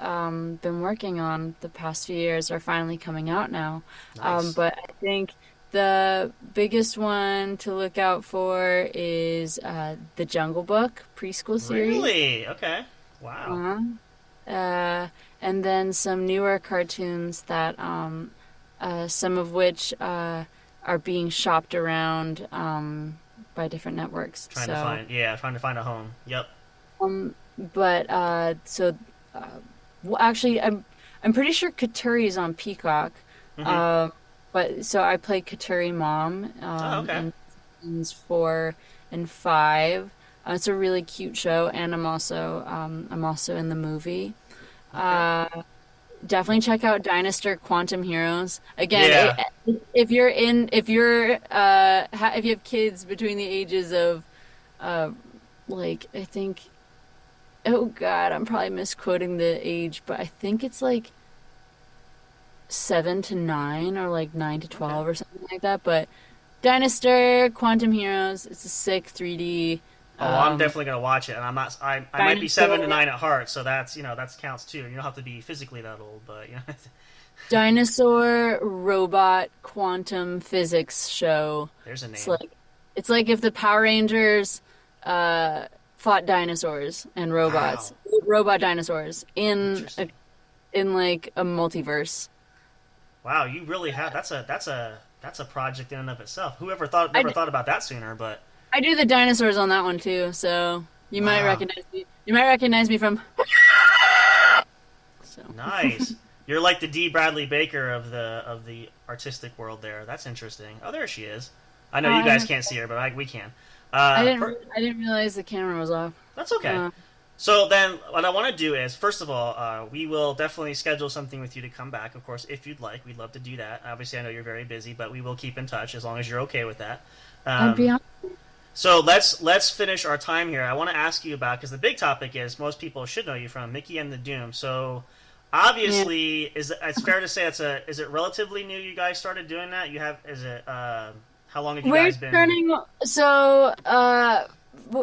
been working on the past few years are finally coming out now. Nice. But I think the biggest one to look out for is the Jungle Book preschool series. Really? Okay. Wow. And then some newer cartoons that some of which are being shopped around by different networks. Trying to find a home. Yep. Actually, I'm pretty sure Katuri is on Peacock. Mm-hmm. But so I play Katuri Mom okay. in seasons 4 and 5. It's a really cute show, and I'm also in the movie. Okay. Definitely check out Dynastar Quantum Heroes. Again, if you have kids between the ages of like, I think, oh god, I'm probably misquoting the age, but I think it's like 7 to 9 or like 9 to 12 or something like that. But Dynastar Quantum Heroes, it's a sick 3D. I'm definitely gonna watch it, and I'm not. I might be 7 to 9 at heart, so that's that counts too. You don't have to be physically that old, but Dinosaur Robot Quantum Physics Show. There's a name. It's like if the Power Rangers fought dinosaurs and robots, robot dinosaurs in like a multiverse. Wow, you really have. That's a project in and of itself. Whoever never thought about that sooner, but. I do the dinosaurs on that one too, so you might recognize me. You might recognize me from. So. Nice. You're like the D. Bradley Baker of the artistic world there. That's interesting. Oh, there she is. I know you guys can't see her, but we can. I didn't realize the camera was off. That's okay. So then, what I want to do is, first of all, we will definitely schedule something with you to come back. Of course, if you'd like, we'd love to do that. Obviously, I know you're very busy, but we will keep in touch as long as you're okay with that. I'd be honest. So let's finish our time here. I want to ask you about, because the big topic is most people should know you from Mikky and the Doom. So obviously, it's fair to say is it relatively new? You guys started doing that. How long have you We're guys been?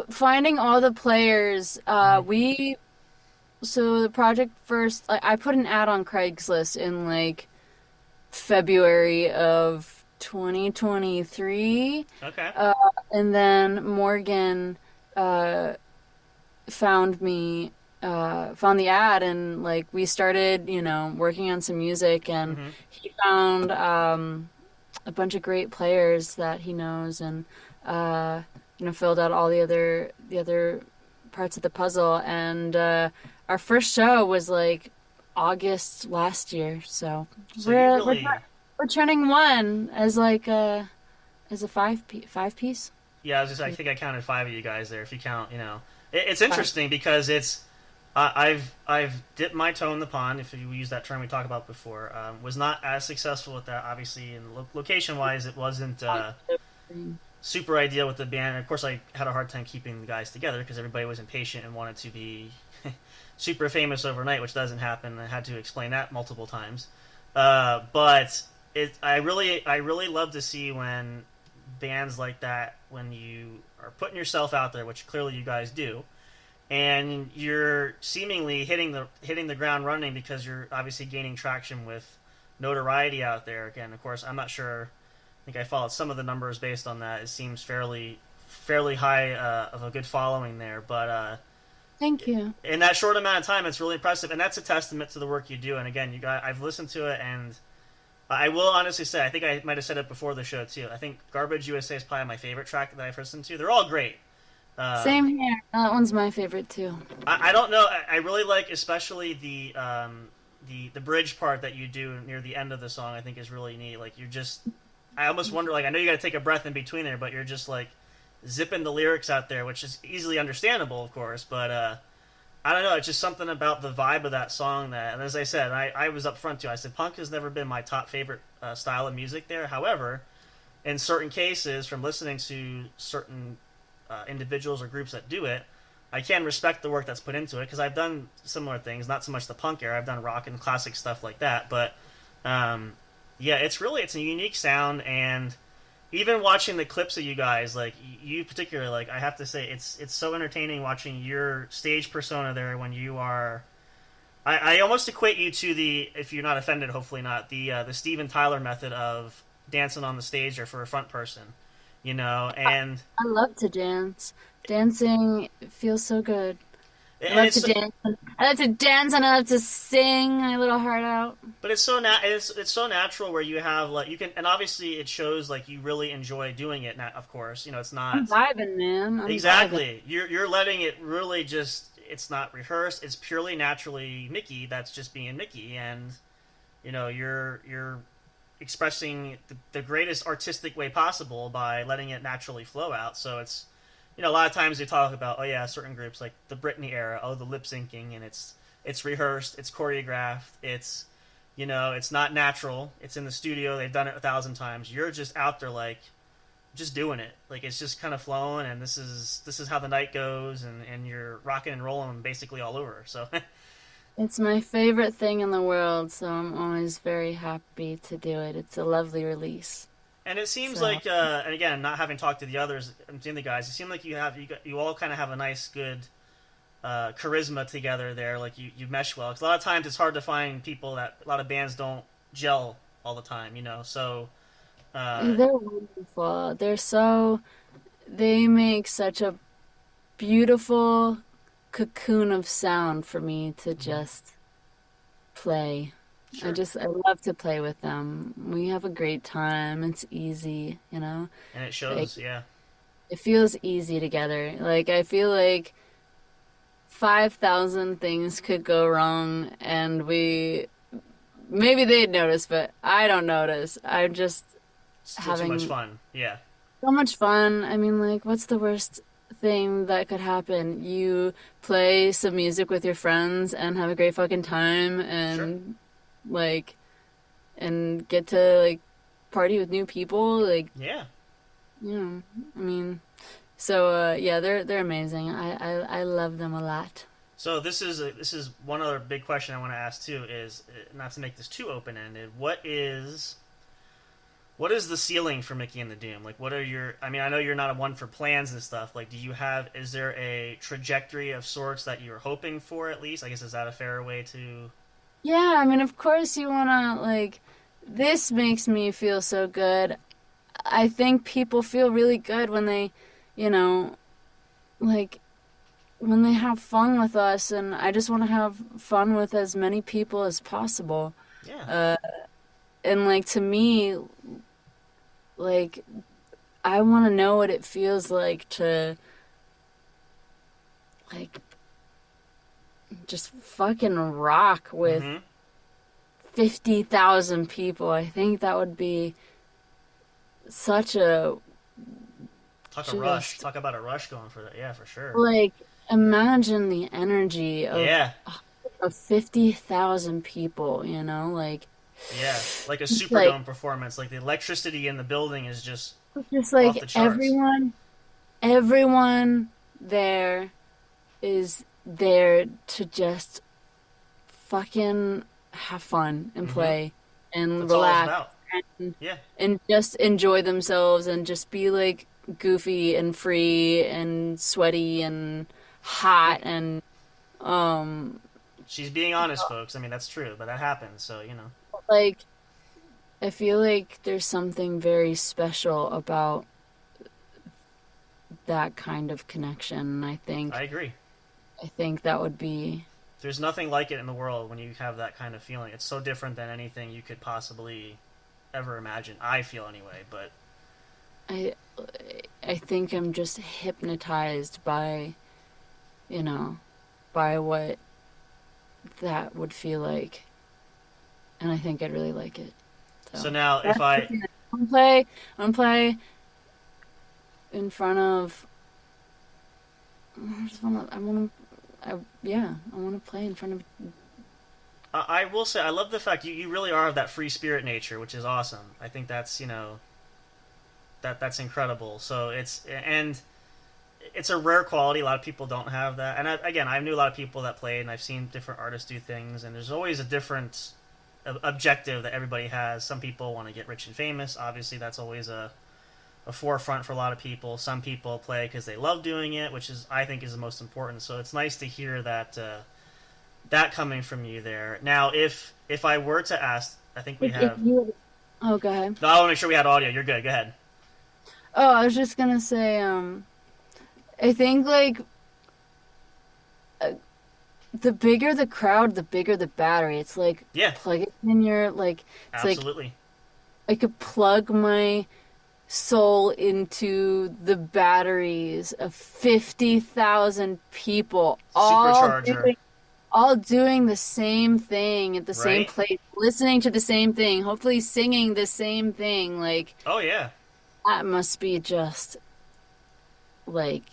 Finding all the players. So the project first, I put an ad on Craigslist in like February of 2023. Okay. And then Morgan found me, found the ad, and like we started, working on some music, and he found a bunch of great players that he knows, and filled out all the other parts of the puzzle. And our first show was like August last year, so we're turning one as like as a five piece. Yeah, I think I counted 5 of you guys there. If you count, it's interesting because it's I've dipped my toe in the pond, if you use that term we talked about before. Was not as successful with that, obviously, and location wise, it wasn't super ideal with the band. And of course, I had a hard time keeping the guys together because everybody was impatient and wanted to be super famous overnight, which doesn't happen. I had to explain that multiple times. But I really love to see when bands like that, when you are putting yourself out there, which clearly you guys do, and you're seemingly hitting the ground running because you're obviously gaining traction with notoriety out there. Again, of course, I'm not sure. I think I followed some of the numbers based on that. It seems fairly high of a good following there, but thank you. In that short amount of time, it's really impressive, and that's a testament to the work you do. And again, I've listened to it, and I will honestly say, I think I might have said it before the show too. I think Garbage USA is probably my favorite track that I've listened to. They're all great. Same here. That one's my favorite too. I don't know. I really like especially the bridge part that you do near the end of the song. I think is really neat. Like I almost wonder. Like I know you got to take a breath in between there, but you're just like zipping the lyrics out there, which is easily understandable, of course. But I don't know. It's just something about the vibe of that song that, and as I said, I was up front too. I said punk has never been my top favorite style of music there. However, in certain cases, from listening to certain individuals or groups that do it, I can respect the work that's put into it because I've done similar things. Not so much the punk era. I've done rock and classic stuff like that. But yeah, it's a unique sound, and even watching the clips of you guys, like you particularly, like I have to say, it's so entertaining watching your stage persona there when you are. I almost equate you to if you're not offended, hopefully not, the Steven Tyler method of dancing on the stage or for a front person, and I love to dance. Dancing feels so good. I love to dance. I love to dance and I love to sing my little heart out. But it's so it's so natural where you have like you can, and obviously it shows like you really enjoy doing it. Now, of course, it's not. I'm vibing, man. Exactly. Vibing. You're letting it really just. It's not rehearsed. It's purely naturally Mikky. That's just being Mikky, and you're expressing the greatest artistic way possible by letting it naturally flow out. So it's. A lot of times they talk about, certain groups like the Britney era, the lip syncing, and it's rehearsed, it's choreographed, it's not natural, it's in the studio, they've done it 1,000 times. You're just out there like just doing it, like it's just kind of flowing, and this is how the night goes, and you're rocking and rolling basically all over. So it's my favorite thing in the world, so I'm always very happy to do it. It's a lovely release. And it seems like, and again, not having talked to the others, and the guys, it seems like you all kind of have a nice, good charisma together there. Like you mesh well. Because a lot of times it's hard to find people that a lot of bands don't gel all the time. So they're wonderful. They make such a beautiful cocoon of sound for me to just play. Sure. I love to play with them. We have a great time. It's easy, And it shows, yeah. It feels easy together. Like, I feel like 5,000 things could go wrong, and maybe they'd notice, but I don't notice. I'm just having too much fun, yeah. So much fun. I mean, like, what's the worst thing that could happen? You play some music with your friends and have a great fucking time, and... Sure. Like, and get to like party with new people, like yeah, I mean, so yeah, they're amazing. I love them a lot. So this is one other big question I want to ask too. Is not to make this too open ended. What is the ceiling for Mikky and the Doom? Like, what are your? I mean, I know you're not a one for plans and stuff. Like, is there a trajectory of sorts that you're hoping for at least? I guess is that a fair way to? Yeah, I mean, of course you wanna, like, this makes me feel so good. I think people feel really good when they, you know, like, when they have fun with us, and I just want to have fun with as many people as possible. Yeah. And, like, to me, like, I want to know what it feels like to, like, just fucking rock with 50,000 people. I think that would be such a Talk about a rush going for that. Yeah, for sure. like, imagine the energy of 50,000 people, you know, like, Yeah, like a like, Superdome performance. Like the electricity in the building is just just off like the charts. everyone there is there to just fucking have fun and play and That's all it's relax about. and, Yeah. and just enjoy themselves and just be like goofy and free and sweaty and hot and She's being honest, folks. I mean, that's true, but that happens. So like I feel like there's something very special about that kind of connection. And I agree. I think that would be There's nothing like it in the world when you have that kind of feeling. It's so different than anything you could possibly ever imagine. I feel anyway, but I I think I'm just hypnotized by, by what that would feel like, and I think I'd really like it. so now if I I'm gonna play in front of. I want to play in front of. I will say I love the fact you really are of that free spirit nature, which is awesome. I think that's that's incredible. So it's a rare quality. A lot of people don't have that. And I knew a lot of people that played, and I've seen different artists do things. And there's always a different objective that everybody has. Some people want to get rich and famous. Obviously, that's always a forefront for a lot of people. Some people play because they love doing it, which I think is the most important. So it's nice to hear that that coming from you there. Now, if I were to ask, I think we have. Oh, go ahead. No, I want to make sure we had audio. You're good. Go ahead. Oh, I was just gonna say, I think like the bigger the crowd, the bigger the battery. It's like plug it in your like. It's Absolutely. like I could plug my soul into the batteries of 50,000 people, Supercharger. all doing the same thing at the same place, listening to the same thing, hopefully singing the same thing. Like, oh yeah. that must be just like,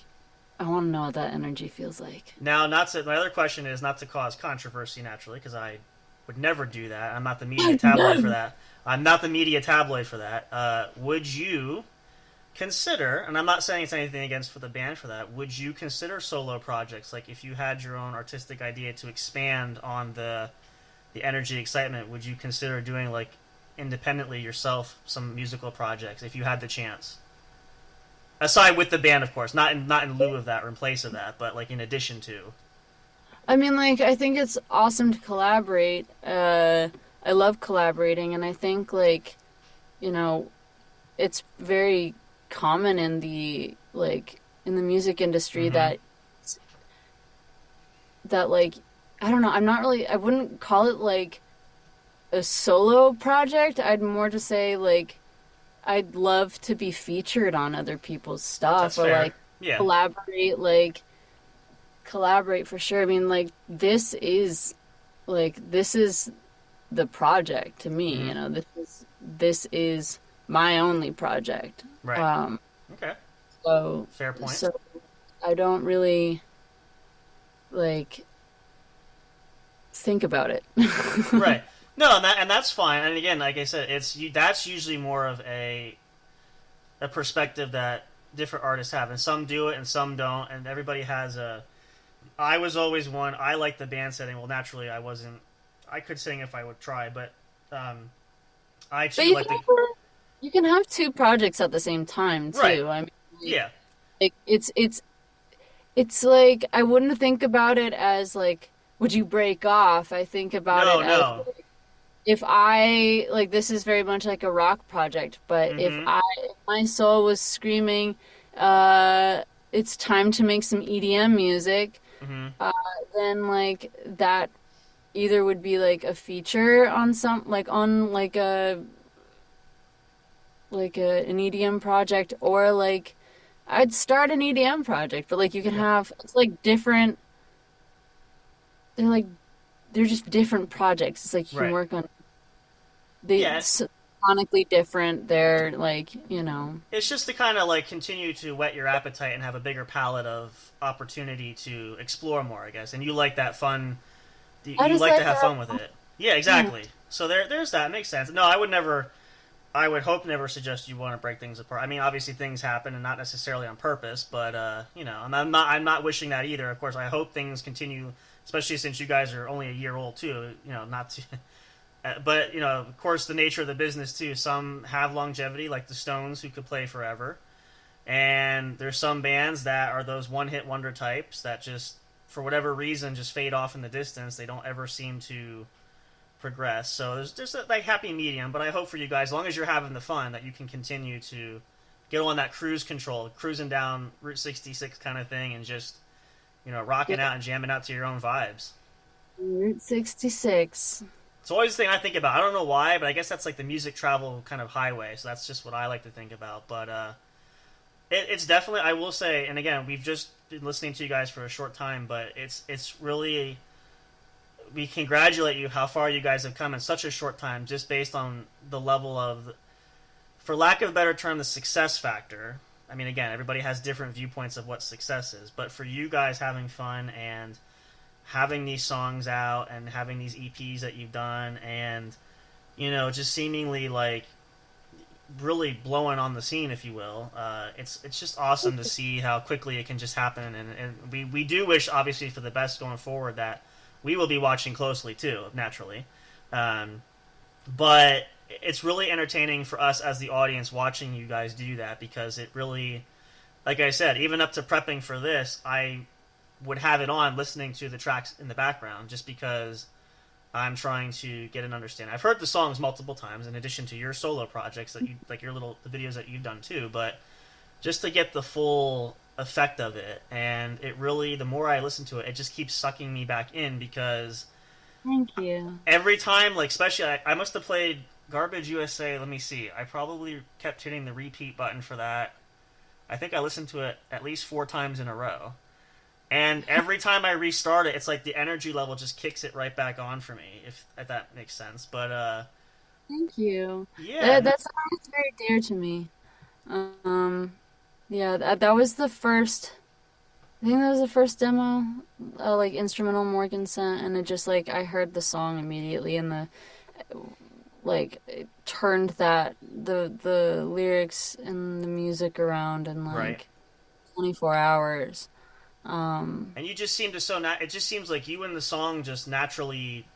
I want to know what that energy feels like. Now, my other question is not to cause controversy naturally, because I would never do that. I'm not the media tabloid for that. Would you consider, and I'm not saying it's anything against for the band for that, would you consider solo projects? Like if you had your own artistic idea to expand on the energy excitement, would you consider doing like independently yourself some musical projects if you had the chance? Aside with the band, of course, not in lieu of that or in place of that, but like in addition to. I mean, like, I think it's awesome to collaborate. I love collaborating, and I think, like, it's very common in the music industry that like, I don't know, I wouldn't call it, like, a solo project. I'd more just say, like, I'd love to be featured on other people's stuff. That's or, fair. like, Yeah. collaborate for sure. I mean, like, this is the project to me, this is my only project. Right. Okay. So fair point. So I don't really like think about it. Right. No, and that's fine. And again, like I said, that's usually more of a perspective that different artists have, and some do it and some don't, and everybody has I was always one. I like the band setting. Well, naturally, I wasn't. I could sing if I would try, but I But too like the. you can have two projects at the same time too. Right. I mean, Yeah. like it's like I wouldn't think about it as like would you break off? I think about No, it as no. if I like this is very much like a rock project, but Mm-hmm. if my soul was screaming, it's time to make some EDM music, Mm-hmm. uh, then like that either would be like a feature on some like on an EDM project or like I'd start an EDM project, but like you can Yeah. have it's like different. They're like they're just different projects. It's like you can Right. work on they Yeah. sonically different. They're like It's just to kind of like continue to whet your appetite and have a bigger palette of opportunity to explore more, I guess. And you like that fun. I You just like to like have that. fun with it. Yeah, Yeah. exactly. So there's that. Makes sense. No, I would never. I would hope never suggest you want to break things apart. I mean, obviously things happen and not necessarily on purpose, but I'm not wishing that either. Of course, I hope things continue, especially since you guys are only a year old too. Not to, but of course, the nature of the business too. Some have longevity, like the Stones, who could play forever, and there's some bands that are those one-hit wonder types that just, for whatever reason, just fade off in the distance. They don't ever seem to progress. So there's a like happy medium, but I hope for you guys, as long as you're having the fun, that you can continue to get on that cruise control, cruising down Route 66 kind of thing, and just rocking out and jamming out to your own vibes. Route 66. It's always the thing I think about. I don't know why, but I guess that's like the music travel kind of highway. So that's just what I like to think about. But it's definitely, I will say, and again, we've just been listening to you guys for a short time, but it's really, we congratulate you how far you guys have come in such a short time, just based on the level of, for lack of a better term, the success factor. I mean, again, everybody has different viewpoints of what success is, but for you guys having fun and having these songs out and having these EPs that you've done, and just seemingly like really blowing on the scene, if you will. It's just awesome to see how quickly it can just happen, and we do wish, obviously, for the best going forward, that we will be watching closely too, naturally. But it's really entertaining for us as the audience watching you guys do that, because it really, like I said, even up to prepping for this, I would have it on listening to the tracks in the background, just because I'm trying to get an understanding. I've heard the songs multiple times in addition to your solo projects that you like, the videos that you've done too, but just to get the full effect of it. And it really, the more I listen to it, it just keeps sucking me back in, because Thank you. every time, like, especially I must have played Garbage USA, let me see, I probably kept hitting the repeat button for that. I think I listened to it at least 4 times in a row. And every time I restart it, it's like the energy level just kicks it right back on for me, if that makes sense. But Thank you. yeah, That song is very dear to me. Um, yeah, that was the first. I think that was the first demo, like instrumental Morgan sent, and it just like I heard the song immediately, and the like it turned the lyrics and the music around in right. like 24 hours. And you just seem to it just seems like you and the song just naturally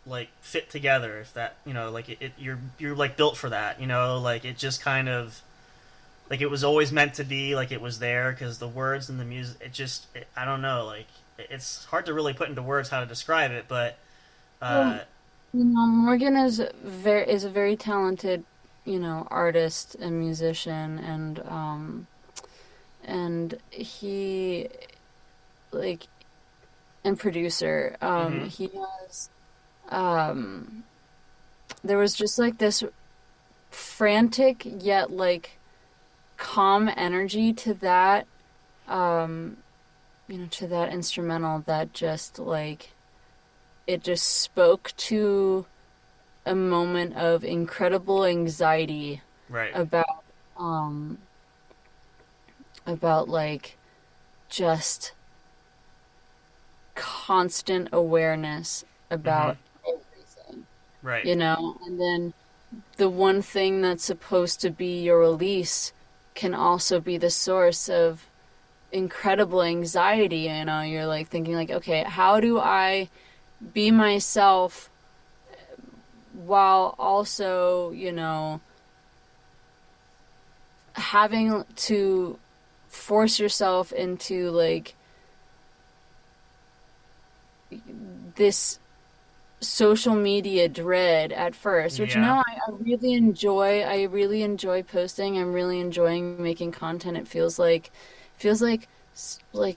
like fit together. If that, like you're like built for that. Like it just kind of, like it was always meant to be, like it was there, because the words and the music, I don't know, like it's hard to really put into words how to describe it, but uh, Well, Morgan is a very talented, artist and musician, and he like and producer. mhm, He has um there was just like this frantic yet like calm energy to that um to that instrumental that just like it just spoke to a moment of incredible anxiety right, about um like just constant awareness mhm, about everything, right, and then the one thing that's supposed to be your release can also be the source of incredible anxiety, you know, you're like thinking like, okay, how do I be myself while also, you know, having to force yourself into like this social media dread at first, which Yeah. no, I really enjoy. I really enjoy posting. I'm really enjoying making content. It feels like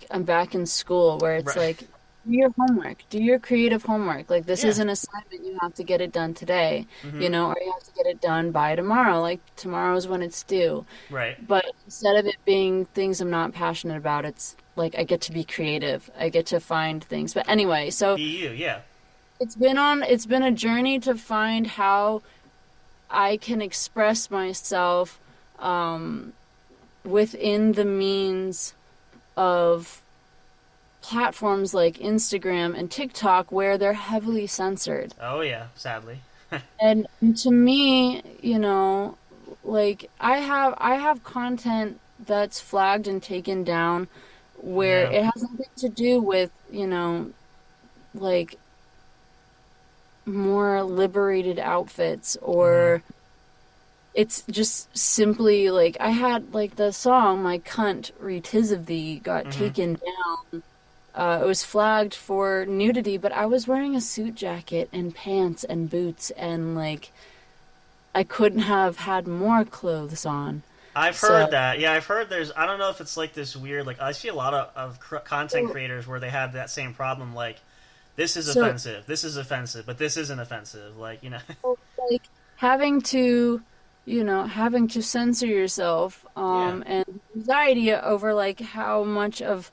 I'm back in school where it's Right. like do your homework, do your creative homework. Like this Yeah. is an assignment, you have to get it done today, you Mm-hmm. know, or you have to get it done by tomorrow. Like tomorrow's when it's due. Right. But instead of it being things I'm not passionate about, it's like I get to be creative. I get to find things. But anyway, so Be you. Yeah. it's been a journey to find how I can express myself within the means of platforms like Instagram and TikTok where they're heavily censored. Oh yeah. Sadly. And to me, you know, like I have content that's flagged and taken down where Yeah. it has nothing to do with, you know, like more liberated outfits Mm-hmm. or it's just simply like I had like the song "My Cunt Read Tis of Thee" got Mm-hmm. taken down. It was flagged for nudity, but I was wearing a suit jacket and pants and boots and like I couldn't have had more clothes on. I've heard So, that. Yeah, I've heard there's. I don't know if it's like this weird. Like I see a lot of content creators where they have that same problem. Like this is so offensive. This is offensive, but this isn't offensive. Like you know. like having to, you know, having to censor yourself, Yeah. and anxiety over like how much of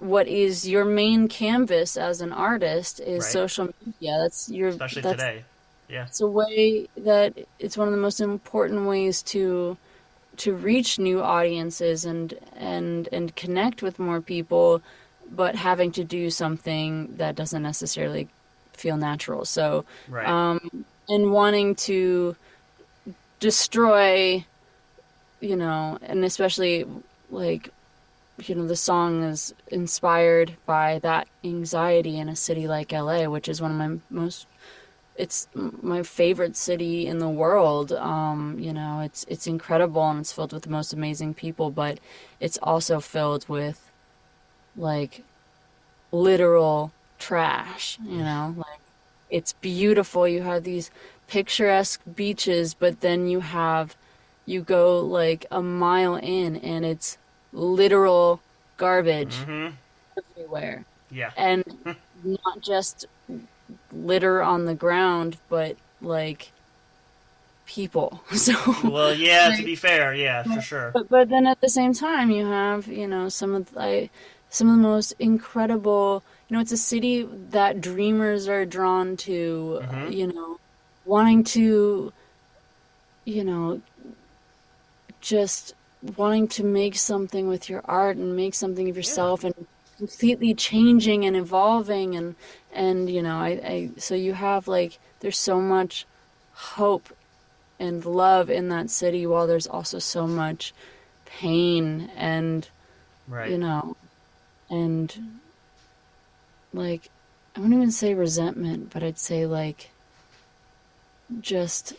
what is your main canvas as an artist is Right. social media. Especially today. Yeah. It's a way that it's one of the most important ways to reach new audiences and connect with more people, but having to do something that doesn't necessarily feel natural. So, Right. and wanting to destroy, you know, and especially like, you know, the song is inspired by that anxiety in a city like LA, which is one of my most it's my favorite city in the world. You know, it's incredible and it's filled with the most amazing people, but it's also filled with like literal trash, you know? Like it's beautiful. You have these picturesque beaches, but then you go like a mile in and it's literal garbage Mm-hmm. everywhere. Yeah. And not just litter on the ground, but like people. So, Well, yeah. To like, be fair, yeah, for sure. but then at the same time, you have you know some of the most incredible. You know, it's a city that dreamers are drawn to. Mm-hmm. You know, wanting to you know just wanting to make something with your art and make something of Yeah. yourself and completely changing and evolving and you know I so you have like there's so much hope and love in that city while there's also so much pain and you Right. know and like I wouldn't even say resentment but I'd say like just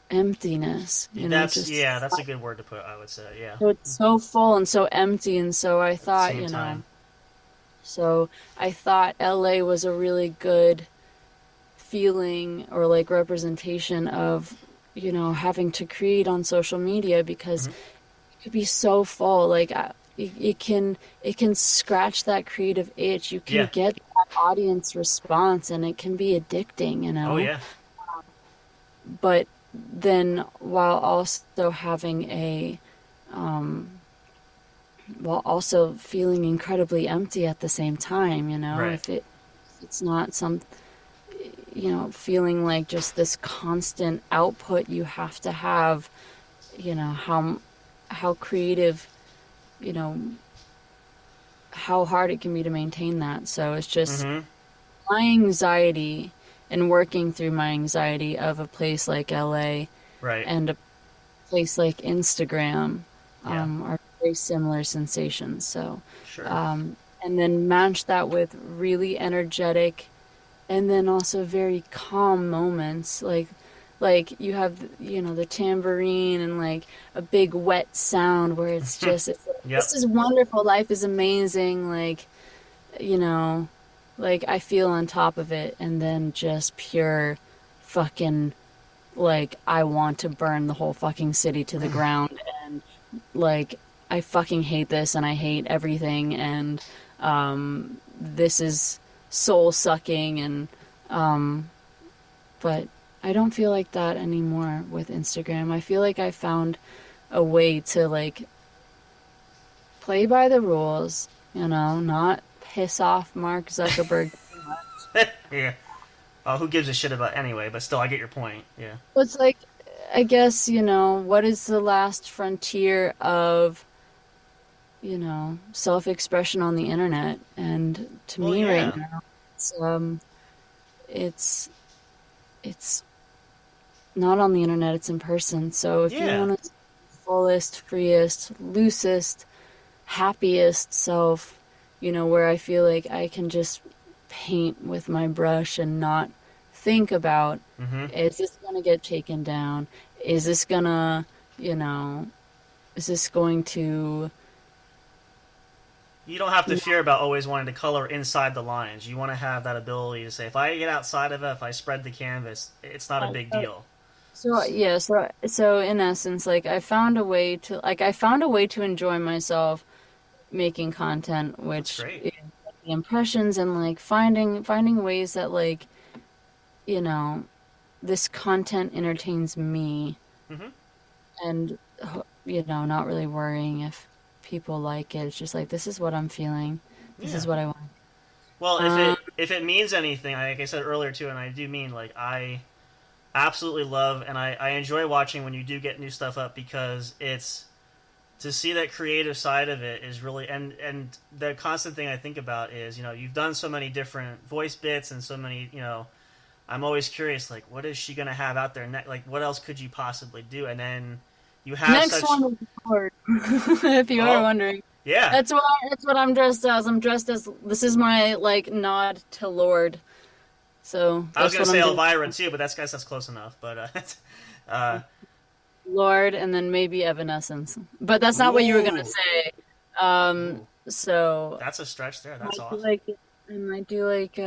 emptiness, you know, That's just yeah. That's a good word to put. I would say. Yeah. so it's so full and so empty and so I At the thought, same you know, time. so I thought LA was a really good feeling or like representation of, you know, having to create on social media because Mm-hmm. it could be so full. Like it can scratch that creative itch. You can Yeah. get that audience response and it can be addicting, you Oh know. yeah. But then while also having a while also feeling incredibly empty at the same time, you know, Right. if it's not some you know, feeling like just this constant output you have to have, you know, how creative, you know, how hard it can be to maintain that. So it's just Mm-hmm. my anxiety and working through my anxiety of a place like LA Right. and a place like Instagram Yeah. are very similar sensations. So, Sure. and then match that with really energetic and then also very calm moments. Like you have, the tambourine and like a big wet sound where it's just, Yep. this is wonderful. Life is amazing. Like, you know, like I feel on top of it, and then just pure fucking, like, I want to burn the whole fucking city to the ground, and like I fucking hate this and I hate everything, and this is soul sucking, and but I don't feel like that anymore with Instagram. I feel like I found a way to like play by the rules, not piss off Mark Zuckerberg. Yeah. Who gives a shit about anyway? But still, I get your point. Yeah. It's like, I guess, what is the last frontier of, self-expression on the internet? And to me yeah. right now, it's not on the internet, it's in person. So if you want to fullest, freest, loosest, happiest self, where I feel like I can just paint with my brush and not think about, is this going to get taken down? Is this going to, is this going to... You don't have to fear about always wanting to color inside the lines. You want to have that ability to say, if I get outside of it, if I spread the canvas, it's not a big deal. So yeah, so in essence, like I found a way to enjoy myself making content, which is the impressions, and like finding ways that, like, this content entertains me, and not really worrying if people like it. It's just like, this is what I'm feeling, this is what I want. Well, if it means anything, like I said earlier too, and I do mean, like, I absolutely love and I enjoy watching when you do get new stuff up, because it's to see that creative side of it is really, and the constant thing I think about is, you've done so many different voice bits and so many, I'm always curious, like, what is she going to have out there next? Like, what else could you possibly do? And then you have next one is Lord. If you are wondering. Yeah. That's what I'm dressed as. I'm dressed as, this is my, like, nod to Lord. So I was going to say Elvira too, but that's close enough. But Lord, and then maybe Evanescence. But that's not what you were going to say. So that's a stretch there. That's awesome. I might do like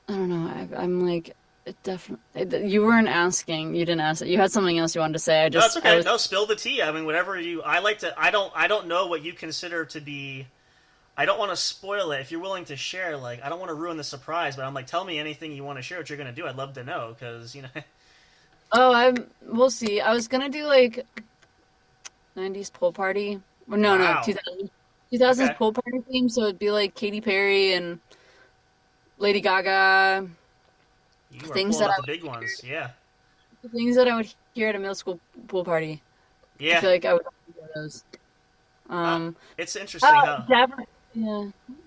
I don't know. I'm like, definitely. You weren't asking. You didn't ask it. You had something else you wanted to say. No, it's okay. No, spill the tea. I mean, whatever you. I like to. I don't know what you consider to be. I don't want to spoil it. If you're willing to share, like, I don't want to ruin the surprise. But I'm like, tell me anything you want to share. What you're gonna do? I'd love to know, because Oh, we'll see. I was gonna do like 90s pool party. Or no, 2000s pool party theme. So it'd be like Katy Perry and Lady Gaga. You are pulling up the big ones, yeah. Things that I would hear at a middle school pool party. Yeah. I feel like I would hear those. It's interesting how...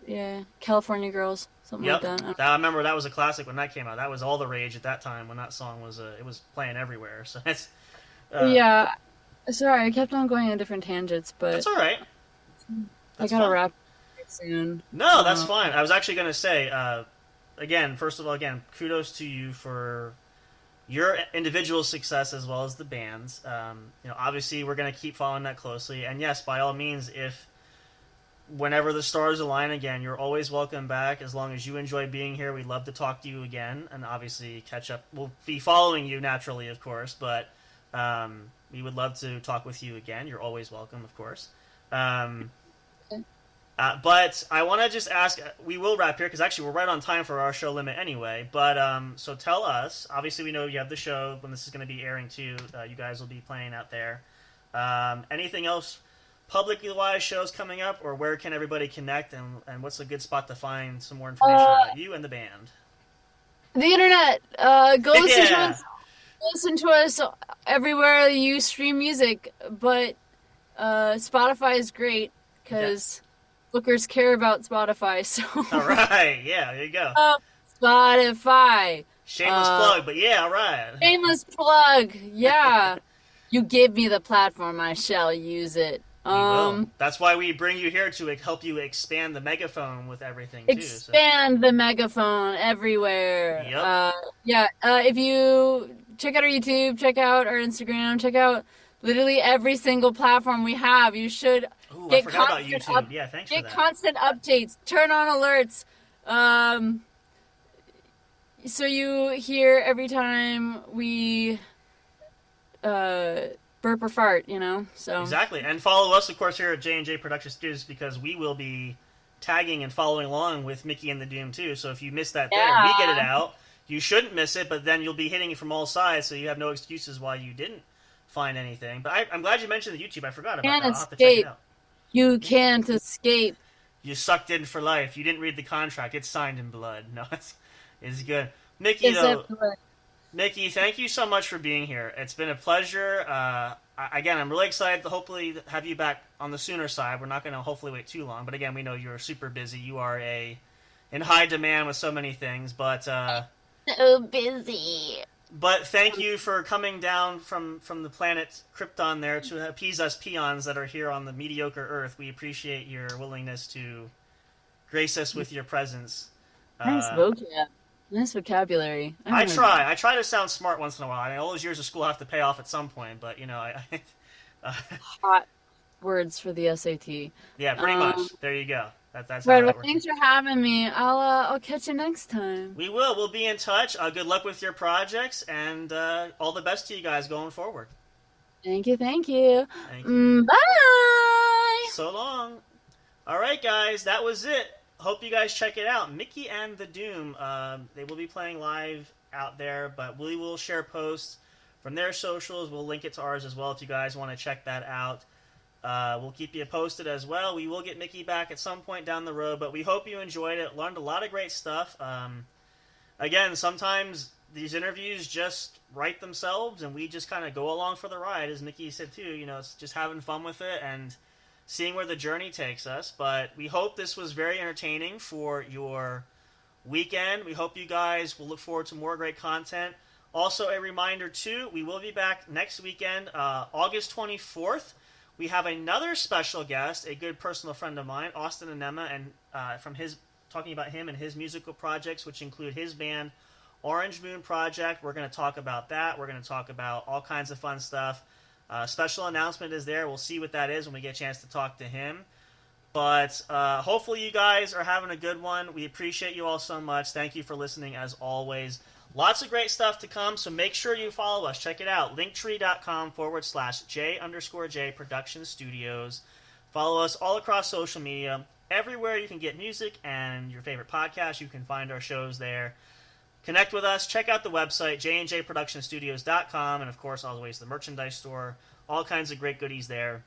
Yeah. California Girls, something like that. I remember that was a classic when that came out. That was all the rage at that time when that song was it was playing everywhere. So it's yeah. Sorry, I kept on going on different tangents, but that's all right. I gotta wrap it soon. No, that's fine. I was actually gonna say, first of all, kudos to you for your individual success as well as the band's. Obviously we're gonna keep following that closely, and yes, by all means, if whenever the stars align again, you're always welcome back. As long as you enjoy being here, we'd love to talk to you again, and obviously catch up. We'll be following you naturally, of course, but we would love to talk with you again. You're always welcome, of course. But I want to just ask, we will wrap here because actually we're right on time for our show limit anyway. But so tell us, obviously we know you have the show when this is going to be airing too. You guys will be playing out there. Anything else publicly wise, shows coming up, or where can everybody connect, and what's a good spot to find some more information about you and the band? The internet. Go listen to us. Listen to us everywhere you stream music, but Spotify is great because lookers care about Spotify. So all right, yeah, there you go. Spotify. Shameless plug, but yeah, all right. Shameless plug, yeah. You give me the platform, I shall use it. We will. That's why we bring you here to help you expand the megaphone with everything, too. Expand the megaphone everywhere. Yep. If you check out our YouTube, check out our Instagram, check out literally every single platform we have. You should I forgot about YouTube. Yeah, thanks for that. Get constant updates. Turn on alerts. So you hear every time we burp or fart, So exactly, and follow us, of course, here at J&J Production Studios, because we will be tagging and following along with Mikky and the Doom too. So if you miss that there, we get it out. You shouldn't miss it, but then you'll be hitting it from all sides, so you have no excuses why you didn't find anything. But I'm glad you mentioned the YouTube. I forgot about that. I'll have to check it out. You can't escape. You sucked in for life. You didn't read the contract. It's signed in blood. No, it's good. Mikky, Mikky, thank you so much for being here. It's been a pleasure. Again, I'm really excited to hopefully have you back on the sooner side. We're not going to hopefully wait too long. But again, we know you're super busy. You are in high demand with so many things. But so busy. But thank you for coming down from the planet Krypton there to appease us peons that are here on the mediocre Earth. We appreciate your willingness to grace us with your presence. Nice vocab. Nice vocabulary. I try to sound smart once in a while. I mean, all those years of school have to pay off at some point, but hot words for the SAT. Yeah, pretty much. There you go. That's right. How Well, thanks for having me. I'll catch you next time. We will. We'll be in touch. Good luck with your projects, and all the best to you guys going forward. Thank you. Thank you. Bye. So long. All right, guys. That was it. Hope you guys check it out. Mikky and the Doom. They will be playing live out there, but we will share posts from their socials. We'll link it to ours as well if you guys want to check that out. We'll keep you posted as well. We will get Mikky back at some point down the road, but we hope you enjoyed it. Learned a lot of great stuff. Again, sometimes these interviews just write themselves, and we just kind of go along for the ride, as Mikky said too. It's just having fun with it and seeing where the journey takes us. But we hope this was very entertaining for your weekend. We hope you guys will look forward to more great content. Also, a reminder too, we will be back next weekend, August 24th. We have another special guest, a good personal friend of mine, Austin Anema, and talking about him and his musical projects, which include his band, Orange Moon Project. We're going to talk about that. We're going to talk about all kinds of fun stuff. Special announcement is there. We'll see what that is when we get a chance to talk to him. But hopefully you guys are having a good one. We appreciate you all so much. Thank you for listening as always. Lots of great stuff to come, so make sure you follow us. Check it out, linktree.com/J_J Production Studios. Follow us all across social media. Everywhere you can get music and your favorite podcast, you can find our shows there. Connect with us. Check out the website, jnjproductionstudios.com, and of course, always the merchandise store. All kinds of great goodies there.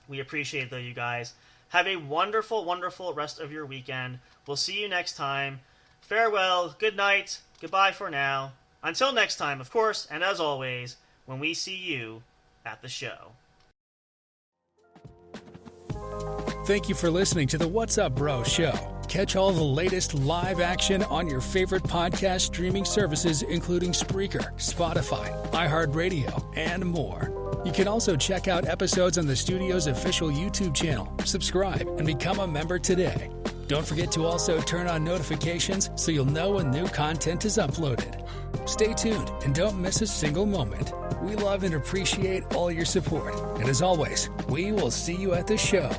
We appreciate it, though, you guys. Have a wonderful, wonderful rest of your weekend. We'll see you next time. Farewell, good night, goodbye for now. Until next time, of course, and as always, when we see you at the show. Thank you for listening to the What's Up Bro show. Catch all the latest live action on your favorite podcast streaming services, including Spreaker, Spotify, iHeartRadio, and more. You can also check out episodes on the studio's official YouTube channel. Subscribe and become a member today. Don't forget to also turn on notifications so you'll know when new content is uploaded. Stay tuned and don't miss a single moment. We love and appreciate all your support. And as always, we will see you at the show.